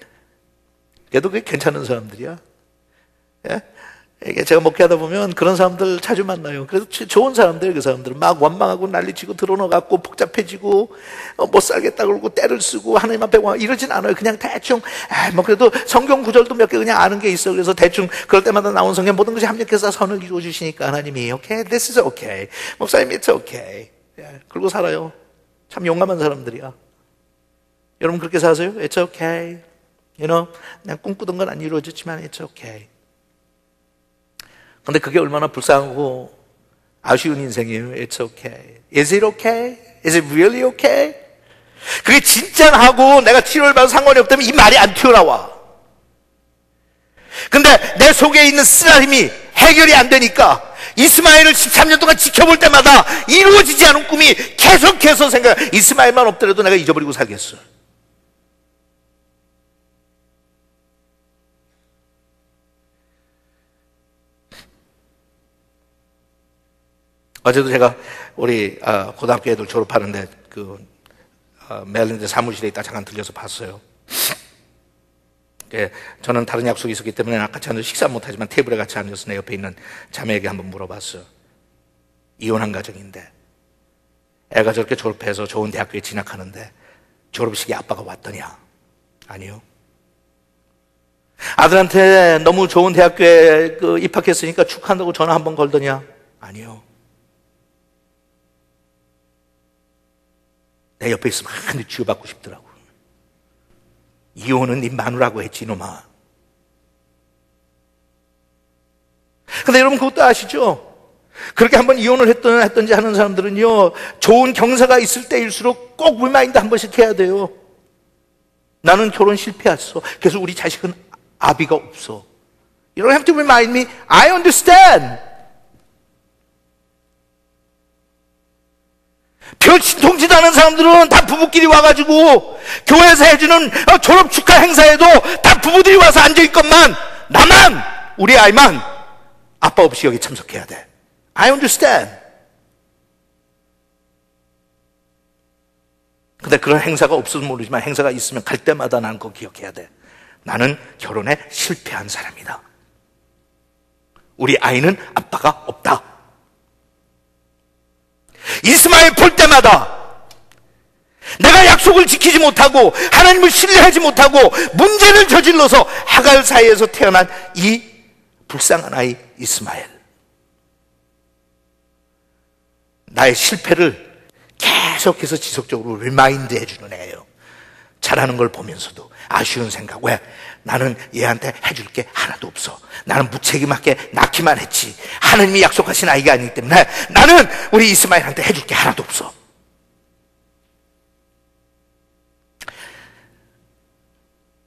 S1: 그래도 그게 괜찮은 사람들이야. 예? 이게 제가 목회하다 보면 그런 사람들 자주 만나요. 그래도 좋은 사람들, 그 사람들은 막 원망하고 난리치고 드러나갖고 복잡해지고 못 살겠다 그러고 때를 쓰고 하나님 앞에 이러진 않아요. 그냥 대충 뭐 그래도 성경 구절도 몇 개 그냥 아는 게 있어. 그래서 대충 그럴 때마다 나온 성경 모든 것이 합력해서 선을 이루어 주시니까 하나님이 okay, this is okay. 목사님 it's okay. 예, 그러고 살아요. 참 용감한 사람들이야. 여러분 그렇게 사세요? It's okay. 그냥 꿈꾸던 건 안 이루어졌지만 it's okay. 근데 그게 얼마나 불쌍하고 아쉬운 인생이에요. It's okay. Is it okay? Is it really okay? 그게 진짜하고 내가 치료를 받아도 상관이 없다면 이 말이 안 튀어나와. 근데 내 속에 있는 쓰라림이 해결이 안 되니까 이스마엘을 13년 동안 지켜볼 때마다 이루어지지 않은 꿈이 계속해서 이스마엘만 없더라도 내가 잊어버리고 살겠어. 어제도 제가 우리 고등학교 애들 졸업하는데 메릴랜드 사무실에 있다 잠깐 들려서 봤어요. 저는 다른 약속이 있었기 때문에 같이 앉아서 식사 못하지만 테이블에 같이 앉아서 내 옆에 있는 자매에게 한번 물어봤어요. 이혼한 가정인데 애가 저렇게 졸업해서 좋은 대학교에 진학하는데 졸업식에 아빠가 왔더냐? 아니요. 아들한테 너무 좋은 대학교에 입학했으니까 축하한다고 전화 한번 걸더냐? 아니요. 내 옆에 있으면 한대 쥐어받고 싶더라고. 이혼은 네 마누라고 했지 이놈아. 근데 여러분 그것도 아시죠? 그렇게 한번 이혼을 했던지 하는 사람들은요 좋은 경사가 있을 때일수록 꼭 리마인드 한 번씩 해야 돼요. 나는 결혼 실패했어. 그래서 우리 자식은 아비가 없어. You don't have to remind me. I understand. 별 신통지도 않은 사람들은 다 부부끼리 와가지고 교회에서 해주는 졸업 축하 행사에도 다 부부들이 와서 앉아있건만 나만 우리 아이만 아빠 없이 여기 참석해야 돼. I understand. 근데 그런 행사가 없어도 모르지만 행사가 있으면 갈 때마다 나는 그거 기억해야 돼. 나는 결혼에 실패한 사람이다. 우리 아이는 아빠가 없다. 이스마엘 볼 때마다 내가 약속을 지키지 못하고 하나님을 신뢰하지 못하고 문제를 저질러서 하갈 사이에서 태어난 이 불쌍한 아이 이스마엘. 나의 실패를 계속해서 지속적으로 리마인드 해주는 애예요. 잘하는 걸 보면서도 아쉬운 생각. 왜? 나는 얘한테 해줄 게 하나도 없어. 나는 무책임하게 낳기만 했지. 하나님이 약속하신 아이가 아니기 때문에 나는 우리 이스마엘한테 해줄 게 하나도 없어.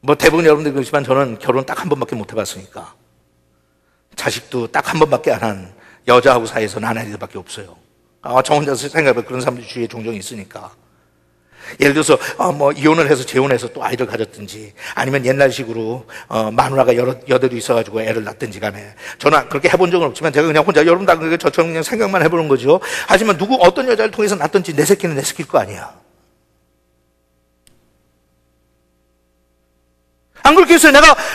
S1: 뭐 대부분 여러분들 그렇지만 저는 결혼 딱 한 번밖에 못 해봤으니까 자식도 딱 한 번밖에 안 한 여자하고 사이에서 난 아이들밖에 없어요. 저 혼자서 생각해보면 그런 사람들 주위에 종종 있으니까. 예를 들어서 뭐 이혼을 해서 재혼해서 또 아이를 가졌든지 아니면 옛날식으로 마누라가 여대로 있어가지고 애를 낳든지 간에 저는 그렇게 해본 적은 없지만 제가 그냥 혼자 여러분 다 저처럼 그냥 생각만 해보는 거죠. 하지만 어떤 여자를 통해서 낳든지 내 새끼는 내 새끼일 거 아니야. 안 그렇게 했어요.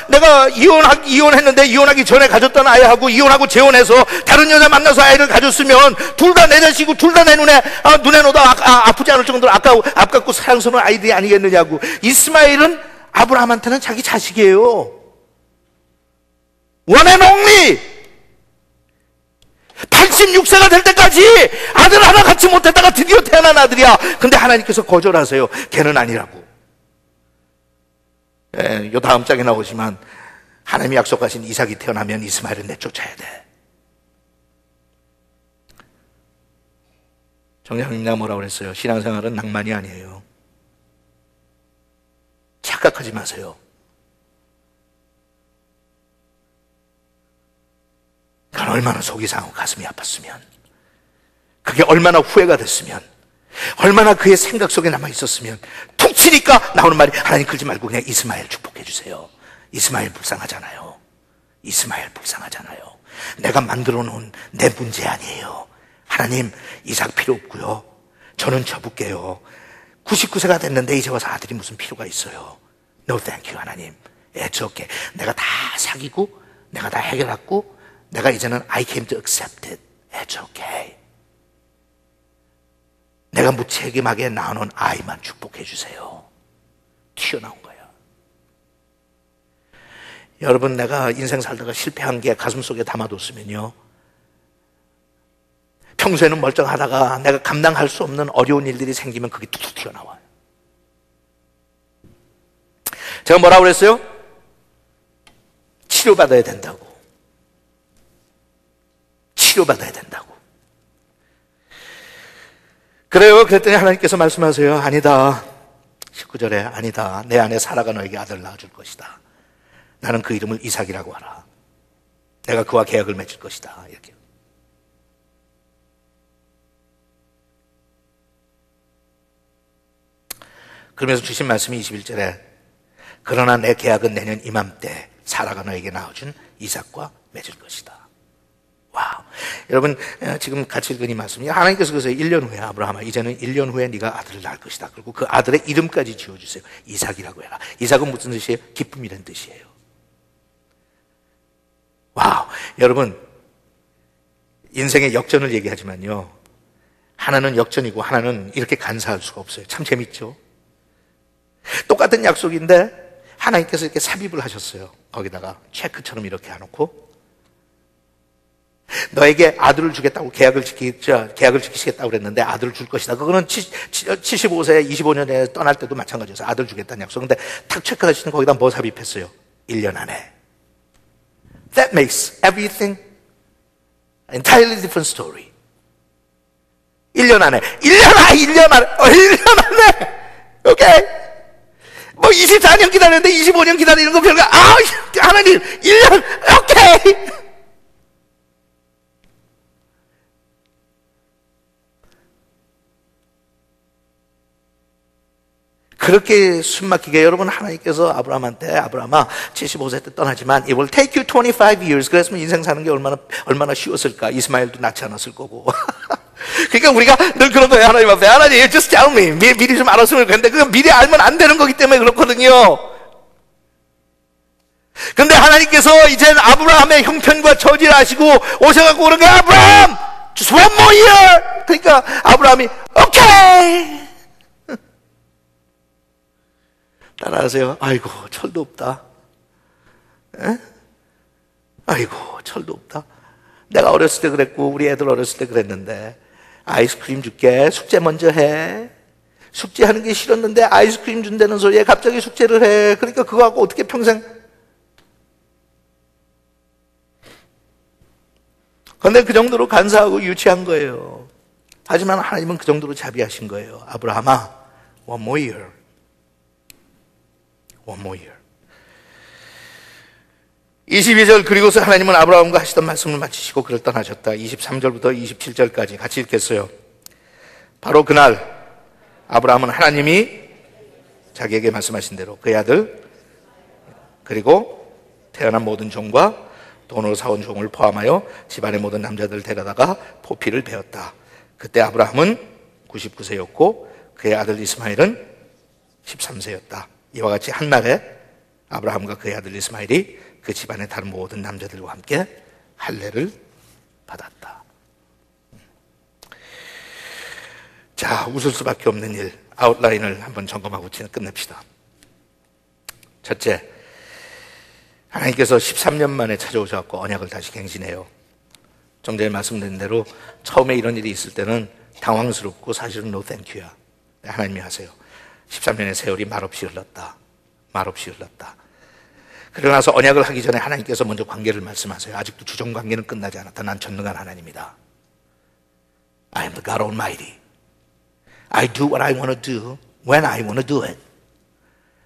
S1: 내가 이혼했는데 이혼하기 전에 가졌던 아이하고 이혼하고 재혼해서 다른 여자 만나서 아이를 가졌으면 둘 다 내 자식이고 둘 다 내 눈에 넣어도 아프지 않을 정도로 아깝고 사랑스러운 아이들이 아니겠느냐고. 이스마엘은 아브라함한테는 자기 자식이에요. One and only. 86세가 될 때까지 아들 하나 갖지 못했다가 드디어 태어난 아들이야. 근데 하나님께서 거절하세요. 걔는 아니라고. 요 다음 장에 나오지만 하나님이 약속하신 이삭이 태어나면 이스마엘은 내쫓아야 돼. 정장님 내가 뭐라고 그랬어요? 신앙생활은 낭만이 아니에요. 착각하지 마세요. 그건 얼마나 속이 상하고 가슴이 아팠으면, 그게 얼마나 후회가 됐으면, 얼마나 그의 생각 속에 남아있었으면 툭 치니까 나오는 말이 하나님 그러지 말고 그냥 이스마엘 축복해 주세요. 이스마엘 불쌍하잖아요. 이스마엘 불쌍하잖아요. 내가 만들어 놓은 내 문제 아니에요. 하나님 이삭 필요 없고요. 저는 접을게요. 99세가 됐는데 이제 와서 아들이 무슨 필요가 있어요. No thank you 하나님. It's okay. 내가 다 사귀고 내가 다 해결했고 내가 이제는 I came to accept it. It's okay. 내가 무책임하게 낳아놓은 아이만 축복해 주세요. 튀어나온 거예요. 여러분, 내가 인생 살다가 실패한 게 가슴속에 담아뒀으면요, 평소에는 멀쩡하다가 내가 감당할 수 없는 어려운 일들이 생기면 그게 툭툭 튀어나와요. 제가 뭐라고 그랬어요? 치료받아야 된다고. 치료받아야 된다고. 그래요. 그랬더니 하나님께서 말씀하세요. 아니다. 19절에 아니다. 내 안에 사라가 너에게 아들을 낳아줄 것이다. 나는 그 이름을 이삭이라고 하라. 내가 그와 계약을 맺을 것이다. 이렇게. 그러면서 주신 말씀이 21절에 그러나 내 계약은 내년 이맘때 사라가 너에게 낳아준 이삭과 맺을 것이다. 와우. 여러분, 지금 같이 읽은 이 말씀이 하나님께서 그래서 1년 후에 아브라함아, 이제는 1년 후에 네가 아들을 낳을 것이다. 그리고 그 아들의 이름까지 지어주세요. 이삭이라고 해라. 이삭은 무슨 뜻이에요? 기쁨이라는 뜻이에요. 와우. 여러분, 인생의 역전을 얘기하지만요, 하나는 역전이고 하나는 이렇게 간사할 수가 없어요. 참 재밌죠? 똑같은 약속인데 하나님께서 이렇게 삽입을 하셨어요. 거기다가 체크처럼 이렇게 해놓고 너에게 아들을 주겠다고 계약을 지키시겠다고 그랬는데 아들을 줄 것이다. 그거는 75세 25년에 떠날 때도 마찬가지였어요. 아들 주겠다는 약속. 근데 탁 체크하시는 거기다 뭐 삽입했어요? 1년 안에. That makes everything entirely different story. 1년 안에. 1년 안에. 오케이? 뭐 24년 기다렸는데 25년 기다리는 거 별거. 하나님 1년. 오케이. 그렇게 숨막히게 여러분, 하나님께서 아브라함한테 아브라함아 75세 때 떠나지만 it will take you 25 years. 그랬으면 인생 사는 게 얼마나 쉬웠을까. 이스마엘도 낳지 않았을 거고. 그러니까 우리가 늘 그런 거예요. 하나님 앞에 하나님 just tell me. 미리 좀 알았으면 그랬는데 그건 미리 알면 안 되는 거기 때문에 그렇거든요. 근데 하나님께서 이젠 아브라함의 형편과 처지를 아시고 오셔갖고 그런 거야. 아브라함 just one more year. 그러니까 아브라함이 오케이. 따라하세요. 아이고, 철도 없다. 에? 아이고, 철도 없다. 내가 어렸을 때 그랬고 우리 애들 어렸을 때 그랬는데 아이스크림 줄게. 숙제 먼저 해. 숙제하는 게 싫었는데 아이스크림 준다는 소리에 갑자기 숙제를 해. 그러니까 그거 하고 어떻게 평생. 그런데 그 정도로 간사하고 유치한 거예요. 하지만 하나님은 그 정도로 자비하신 거예요. 아브라함아, one more year. One more year. 22절, 그리고서 하나님은 아브라함과 하시던 말씀을 마치시고 그를 떠나셨다. 23절부터 27절까지 같이 읽겠어요. 바로 그날 아브라함은 하나님이 자기에게 말씀하신 대로 그의 아들 그리고 태어난 모든 종과 돈으로 사온 종을 포함하여 집안의 모든 남자들을 데려다가 포피를 베었다. 그때 아브라함은 99세였고 그의 아들 이스마엘은 13세였다. 이와 같이 한날에 아브라함과 그의 아들 이스마엘이 그 집안의 다른 모든 남자들과 함께 할례를 받았다. 자, 웃을 수밖에 없는 일, 아웃라인을 한번 점검하고 끝냅시다. 첫째, 하나님께서 13년 만에 찾아오셔서 언약을 다시 갱신해요. 좀 전에 말씀드린 대로 처음에 이런 일이 있을 때는 당황스럽고 사실은 no thank you야. 하나님이 하세요. 13년의 세월이 말없이 흘렀다. 말없이 흘렀다. 그러고 나서 언약을 하기 전에 하나님께서 먼저 관계를 말씀하세요. 아직도 주종 관계는 끝나지 않았다. 난 전능한 하나님이다. I am the God Almighty. I do what I want to do when I want to do it.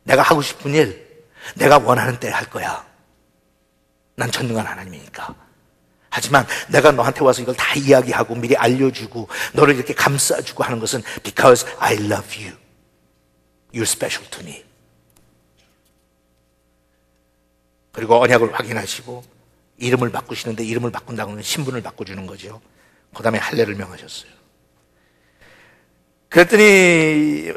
S1: 내가 하고 싶은 일, 내가 원하는 때 할 거야. 난 전능한 하나님이니까. 하지만 내가 너한테 와서 이걸 다 이야기하고 미리 알려주고 너를 이렇게 감싸주고 하는 것은 because I love you. You're special to me. 그리고 언약을 확인하시고 이름을 바꾸시는데 이름을 바꾼다고 하면 신분을 바꿔주는 거죠. 그 다음에 할례를 명하셨어요. 그랬더니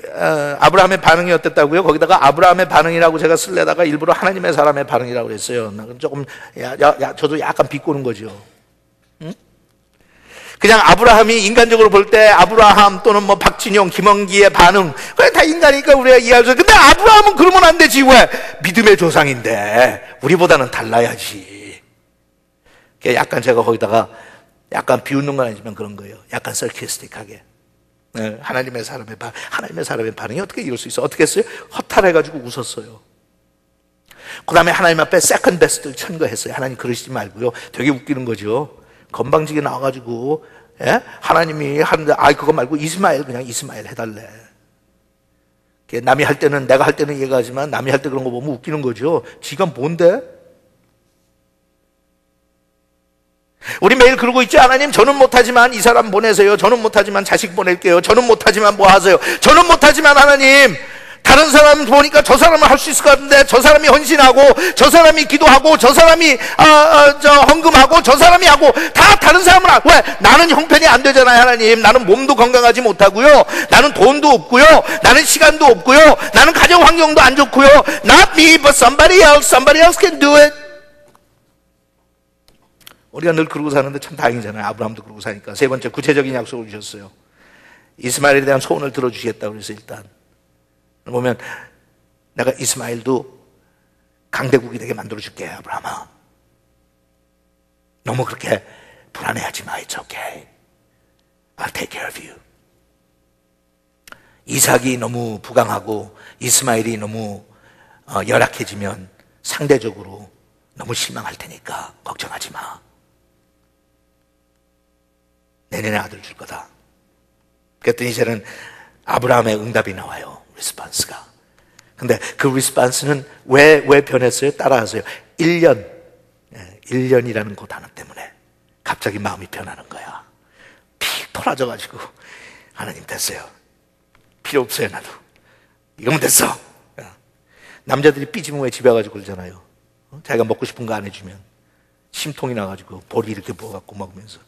S1: 아브라함의 반응이 어땠다고요? 거기다가 아브라함의 반응이라고 제가 쓸려다가 일부러 하나님의 사람의 반응이라고 그랬어요. 조금 저도 약간 비꼬는 거죠. 응? 그냥 아브라함이 인간적으로 볼 때 아브라함 또는 뭐 박진영, 김원기의 반응 그게 다 인간이니까 우리가 이해할 수 있어요. 근데 아브라함은 그러면 안 되지. 왜? 믿음의 조상인데 우리보다는 달라야지. 약간 제가 거기다가 약간 비웃는 건 아니지만 그런 거예요. 약간 sarcastic하게. 네, 하나님의 사람의 반응이 어떻게 이럴 수 있어? 어떻게 했어요? 허탈해가지고 웃었어요. 그 다음에 하나님 앞에 세컨드 베스트를 천거했어요. 하나님 그러시지 말고요. 되게 웃기는 거죠. 건방지게 나와가지고 하나님이 하는데 그거 말고 이스마엘 그냥 이스마엘 해달래. 남이 할 때는 내가 할 때는 이해가 하지만 남이 할 때 그런 거 보면 웃기는 거죠. 지가 뭔데? 우리 매일 그러고 있지. 하나님 저는 못하지만 이 사람 보내세요. 저는 못하지만 자식 보낼게요. 저는 못하지만 뭐 하세요. 저는 못하지만 하나님 다른 사람 보니까 저 사람은 할 수 있을 것 같은데 저 사람이 헌신하고 저 사람이 기도하고 저 사람이 헌금하고 저 사람이 하고 다 다른 사람은 왜? 나는 형편이 안 되잖아요. 하나님 나는 몸도 건강하지 못하고요. 나는 돈도 없고요. 나는 시간도 없고요. 나는 가정 환경도 안 좋고요. Not me but somebody else can do it. 우리가 늘 그러고 사는데 참 다행이잖아요. 아브라함도 그러고 사니까. 세 번째 구체적인 약속을 주셨어요. 이스마엘에 대한 소원을 들어주시겠다고 그래서 일단 보면 내가 이스마엘도 강대국이 되게 만들어줄게. 아브라함아 너무 그렇게 불안해하지 마. It's okay. I'll take care of you. 이삭이 너무 부강하고 이스마엘이 너무 열악해지면 상대적으로 너무 실망할 테니까 걱정하지 마. 내년에 아들 줄 거다. 그랬더니 이제는 아브라함의 응답이 나와요. 리스판스가. 근데 그 리스판스는 왜 변했어요? 따라하세요. 1년이라는 그 단어 때문에 갑자기 마음이 변하는 거야. 픽 토라져가지고 하나님 됐어요. 필요 없어요. 나도 이거면 됐어. 남자들이 삐지면 왜 집에 가지고 그러잖아요. 자기가 먹고 싶은 거 안 해주면 심통이 나가지고 볼이 이렇게 부어갖고 먹으면서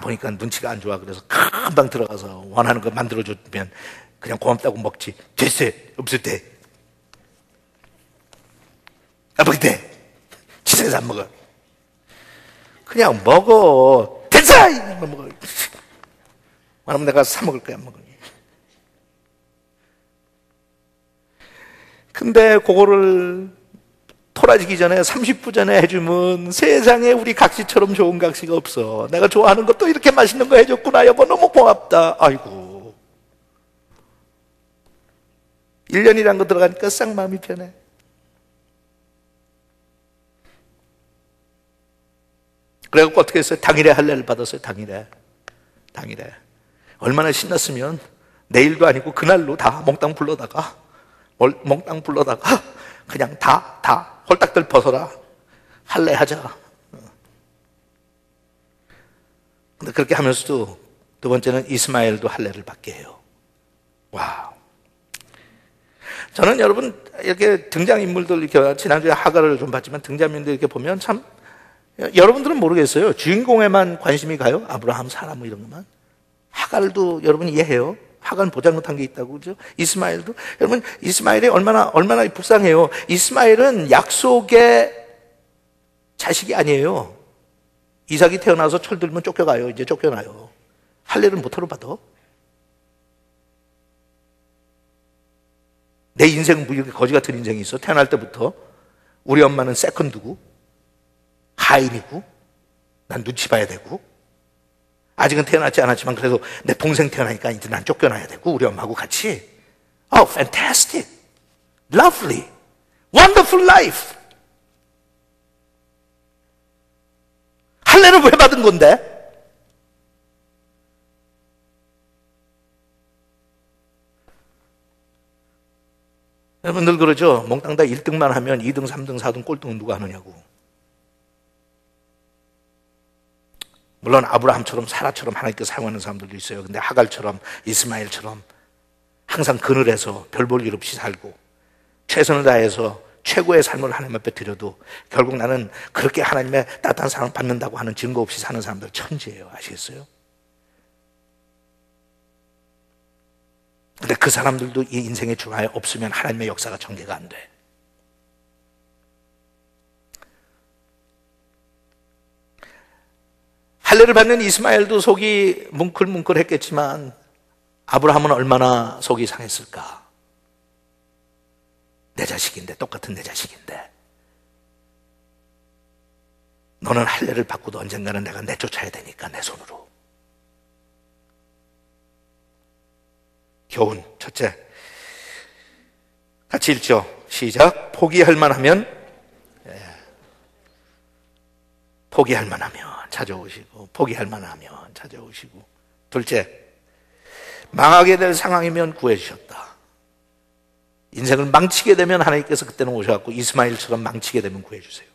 S1: 보니까 눈치가 안 좋아. 그래서 금방 들어가서 원하는 거 만들어주면 그냥 고맙다고 먹지. 됐어요. 없을 때. 먹을 때. 치사해서 안 먹어. 그냥 먹어. 됐어! 이거 먹어. 원하면 내가 사 먹을 거야. 안 먹어. 근데 그거를 토라지기 전에 30분 전에 해주면 세상에 우리 각시처럼 좋은 각시가 없어. 내가 좋아하는 것도 이렇게 맛있는 거 해줬구나. 여보 너무 고맙다. 아이고. 1년이란 거 들어가니까 싹 마음이 편해. 그래갖고 어떻게 했어요? 당일에 할례를 받았어요. 당일에. 얼마나 신났으면 내일도 아니고 그날로 다 몽땅 불러다가 그냥 다 홀딱들 벗어라. 할례 하자. 근데 그렇게 하면서도 두 번째는 이스마엘도 할례를 받게 해요. 와. 저는 여러분 이렇게 등장인물들 이렇게 지난주에 하가를 좀 봤지만 등장인물들 이렇게 보면 참 여러분들은 모르겠어요. 주인공에만 관심이 가요? 아브라함, 사라 뭐 이런 것만. 하갈도 여러분 이해해요? 하갈은 보장 못한 게 있다고 그러죠? 이스마엘도 여러분 이스마엘이 얼마나 불쌍해요. 이스마엘은 약속의 자식이 아니에요. 이삭이 태어나서 철들면 쫓겨가요. 이제 쫓겨나요. 할례를 못하러 받아. 내 인생은 뭐 이렇게 거지 같은 인생이 있어. 태어날 때부터 우리 엄마는 세컨드고 하인이고 난 눈치 봐야 되고 아직은 태어나지 않았지만 그래도 내 동생 태어나니까 이제 난 쫓겨나야 되고 우리 엄마하고 같이. Oh, fantastic, lovely, wonderful life. 할례를 왜 받은 건데? 여러분 늘 그러죠. 몽땅 다 1등만 하면 2등, 3등, 4등, 꼴등은 누가 하느냐고. 물론 아브라함처럼 사라처럼 하나님께 사용하는 사람들도 있어요. 근데 하갈처럼 이스마엘처럼 항상 그늘에서 별 볼 일 없이 살고 최선을 다해서 최고의 삶을 하나님 앞에 드려도 결국 나는 그렇게 하나님의 따뜻한 사랑을 받는다고 하는 증거 없이 사는 사람들 천지예요. 아시겠어요? 근데 그 사람들도 이 인생의 중화에 없으면 하나님의 역사가 전개가 안 돼. 할례를 받는 이스마엘도 속이 뭉클뭉클했겠지만 아브라함은 얼마나 속이 상했을까. 내 자식인데, 똑같은 내 자식인데 너는 할례를 받고도 언젠가는 내가 내쫓아야 되니까 내 손으로. 교훈 첫째, 같이 읽죠. 시작. 포기할 만하면 찾아오시고, 포기할 만하면 찾아오시고. 둘째, 망하게 될 상황이면 구해주셨다. 인생을 망치게 되면 하나님께서 그때는 오셔갖고 이스마엘처럼 망치게 되면 구해주세요.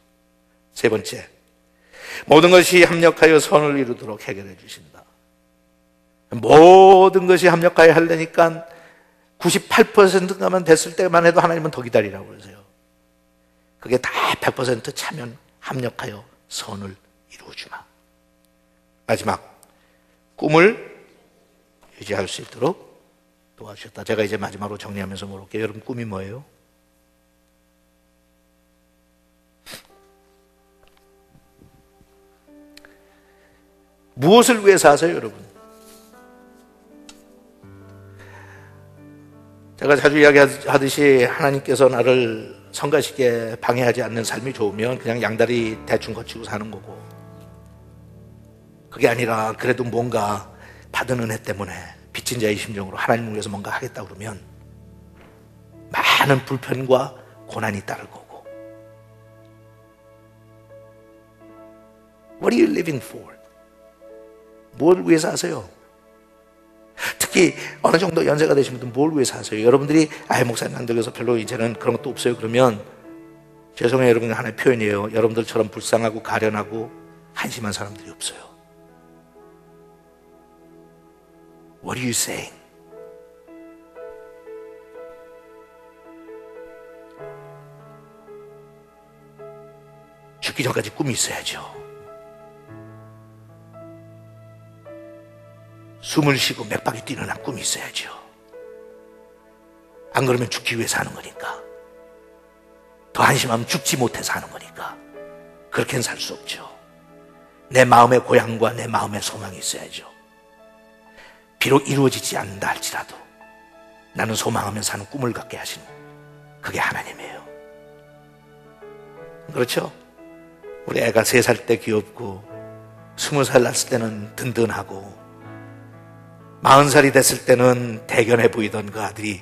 S1: 세 번째, 모든 것이 합력하여 선을 이루도록 해결해 주신다. 모든 것이 합력하여 하려니까 98%가만 됐을 때만 해도 하나님은 더 기다리라고 그러세요. 그게 다 100% 차면 합력하여 선을 이루어주마. 마지막, 꿈을 유지할 수 있도록 도와주셨다. 제가 이제 마지막으로 정리하면서 물어볼게요. 여러분 꿈이 뭐예요? 무엇을 위해서 하세요, 여러분? 제가 자주 이야기하듯이 하나님께서 나를 성가시게 방해하지 않는 삶이 좋으면 그냥 양다리 대충 거치고 사는 거고, 그게 아니라 그래도 뭔가 받은 은혜 때문에 빚진 자의 심정으로 하나님을 위해서 뭔가 하겠다 그러면 많은 불편과 고난이 따를 거고. What are you living for? 뭘 위해서 하세요? 특히 어느 정도 연세가 되신 분들은 뭘 위해서 하세요? 여러분들이 목사님 안 들려서 별로 이제는 그런 것도 없어요. 그러면 죄송해요. 여러분, 하나의 표현이에요. 여러분들처럼 불쌍하고 가련하고 한심한 사람들이 없어요. What are you saying? 죽기 전까지 꿈이 있어야죠. 숨을 쉬고 맥박이 뛰는 한 꿈이 있어야죠. 안 그러면 죽기 위해서 하는 거니까. 더 한심하면 죽지 못해서 하는 거니까. 그렇게는 살 수 없죠. 내 마음의 고향과 내 마음의 소망이 있어야죠. 비록 이루어지지 않는다 할지라도 나는 소망하며 사는 꿈을 갖게 하시는 그게 하나님이에요. 그렇죠? 우리 애가 3살 때 귀엽고 20살 났을 때는 든든하고 40살이 됐을 때는 대견해 보이던 그 아들이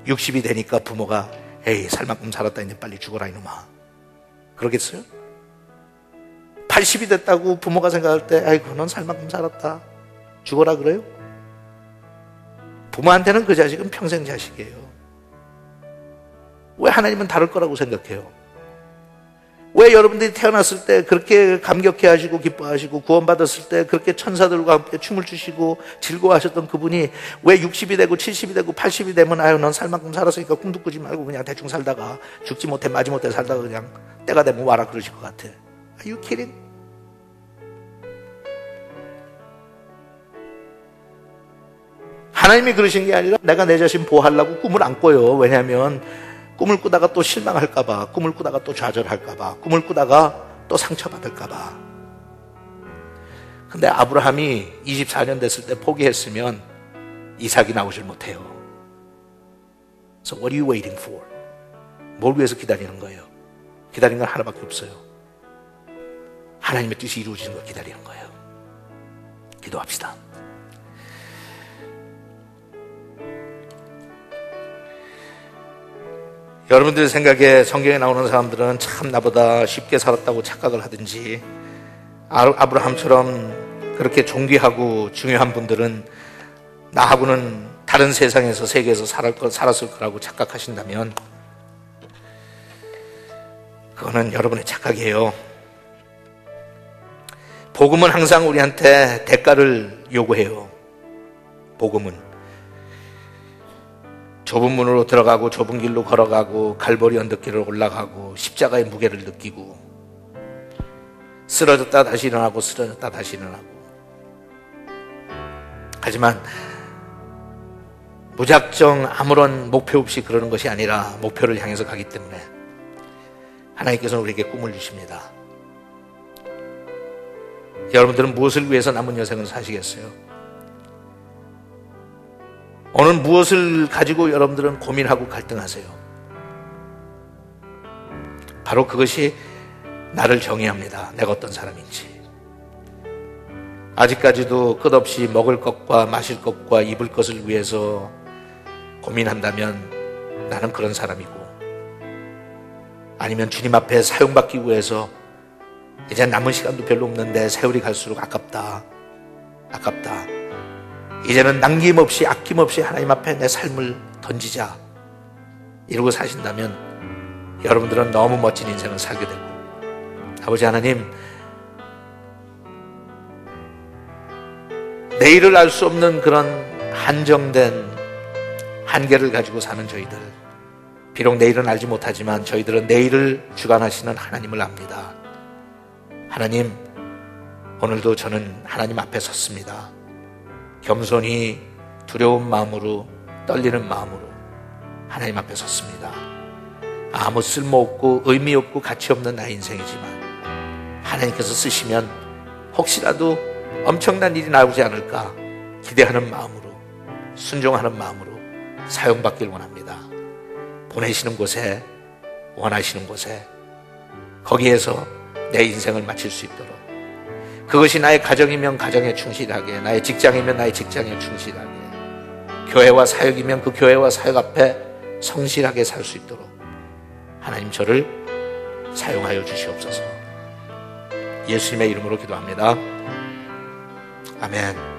S1: 60이 되니까 부모가 에이 살 만큼 살았다 이제 빨리 죽어라 이놈아 그러겠어요? 80이 됐다고 부모가 생각할 때 아이고 넌 살 만큼 살았다 죽어라 그래요? 부모한테는 그 자식은 평생 자식이에요. 왜 하나님은 다를 거라고 생각해요? 왜 여러분들이 태어났을 때 그렇게 감격해 하시고 기뻐하시고 구원받았을 때 그렇게 천사들과 함께 춤을 추시고 즐거워하셨던 그분이 왜 60이 되고 70이 되고 80이 되면 아유 넌 살 만큼 살았으니까 꿈도 꾸지 말고 그냥 대충 살다가 죽지 못해 마지 못해 살다가 그냥 때가 되면 와라 그러실 것 같아. Are you kidding? 하나님이 그러신 게 아니라 내가 내 자신 보호하려고 꿈을 안 꿔요. 왜냐하면 꿈을 꾸다가 또 실망할까봐, 꿈을 꾸다가 또 좌절할까봐, 꿈을 꾸다가 또 상처받을까봐. 근데 아브라함이 24년 됐을 때 포기했으면 이삭이 나오질 못해요. So what are you waiting for? 뭘 위해서 기다리는 거예요? 기다리는 건 하나밖에 없어요. 하나님의 뜻이 이루어지는 걸 기다리는 거예요. 기도합시다. 여러분들 생각에 성경에 나오는 사람들은 참 나보다 쉽게 살았다고 착각을 하든지 아브라함처럼 그렇게 존귀하고 중요한 분들은 나하고는 다른 세상에서 세계에서 살았을 거라고 착각하신다면 그거는 여러분의 착각이에요. 복음은 항상 우리한테 대가를 요구해요. 복음은 좁은 문으로 들어가고 좁은 길로 걸어가고 갈보리 언덕길을 올라가고 십자가의 무게를 느끼고 쓰러졌다 다시 일어나고 쓰러졌다 다시 일어나고 하지만 무작정 아무런 목표 없이 그러는 것이 아니라 목표를 향해서 가기 때문에 하나님께서는 우리에게 꿈을 주십니다. 여러분들은 무엇을 위해서 남은 여생을 사시겠어요? 오늘 무엇을 가지고 여러분들은 고민하고 갈등하세요? 바로 그것이 나를 정의합니다. 내가 어떤 사람인지. 아직까지도 끝없이 먹을 것과 마실 것과 입을 것을 위해서 고민한다면 나는 그런 사람이고, 아니면 주님 앞에 사용받기 위해서 이제 남은 시간도 별로 없는데 세월이 갈수록 아깝다. 이제는 남김없이 아낌없이 하나님 앞에 내 삶을 던지자 이러고 사신다면 여러분들은 너무 멋진 인생을 살게 되고, 아버지 하나님, 내일을 알 수 없는 그런 한정된 한계를 가지고 사는 저희들, 비록 내일은 알지 못하지만 저희들은 내일을 주관하시는 하나님을 압니다. 하나님, 오늘도 저는 하나님 앞에 섰습니다. 겸손히 두려운 마음으로, 떨리는 마음으로 하나님 앞에 섰습니다. 아무 쓸모없고 의미 없고 가치 없는 나의 인생이지만 하나님께서 쓰시면 혹시라도 엄청난 일이 나오지 않을까 기대하는 마음으로, 순종하는 마음으로 사용받길 원합니다. 보내시는 곳에, 원하시는 곳에, 거기에서 내 인생을 마칠 수 있도록, 그것이 나의 가정이면 가정에 충실하게, 나의 직장이면 나의 직장에 충실하게, 교회와 사역이면 그 교회와 사역 앞에 성실하게 살 수 있도록 하나님 저를 사용하여 주시옵소서. 예수님의 이름으로 기도합니다. 아멘.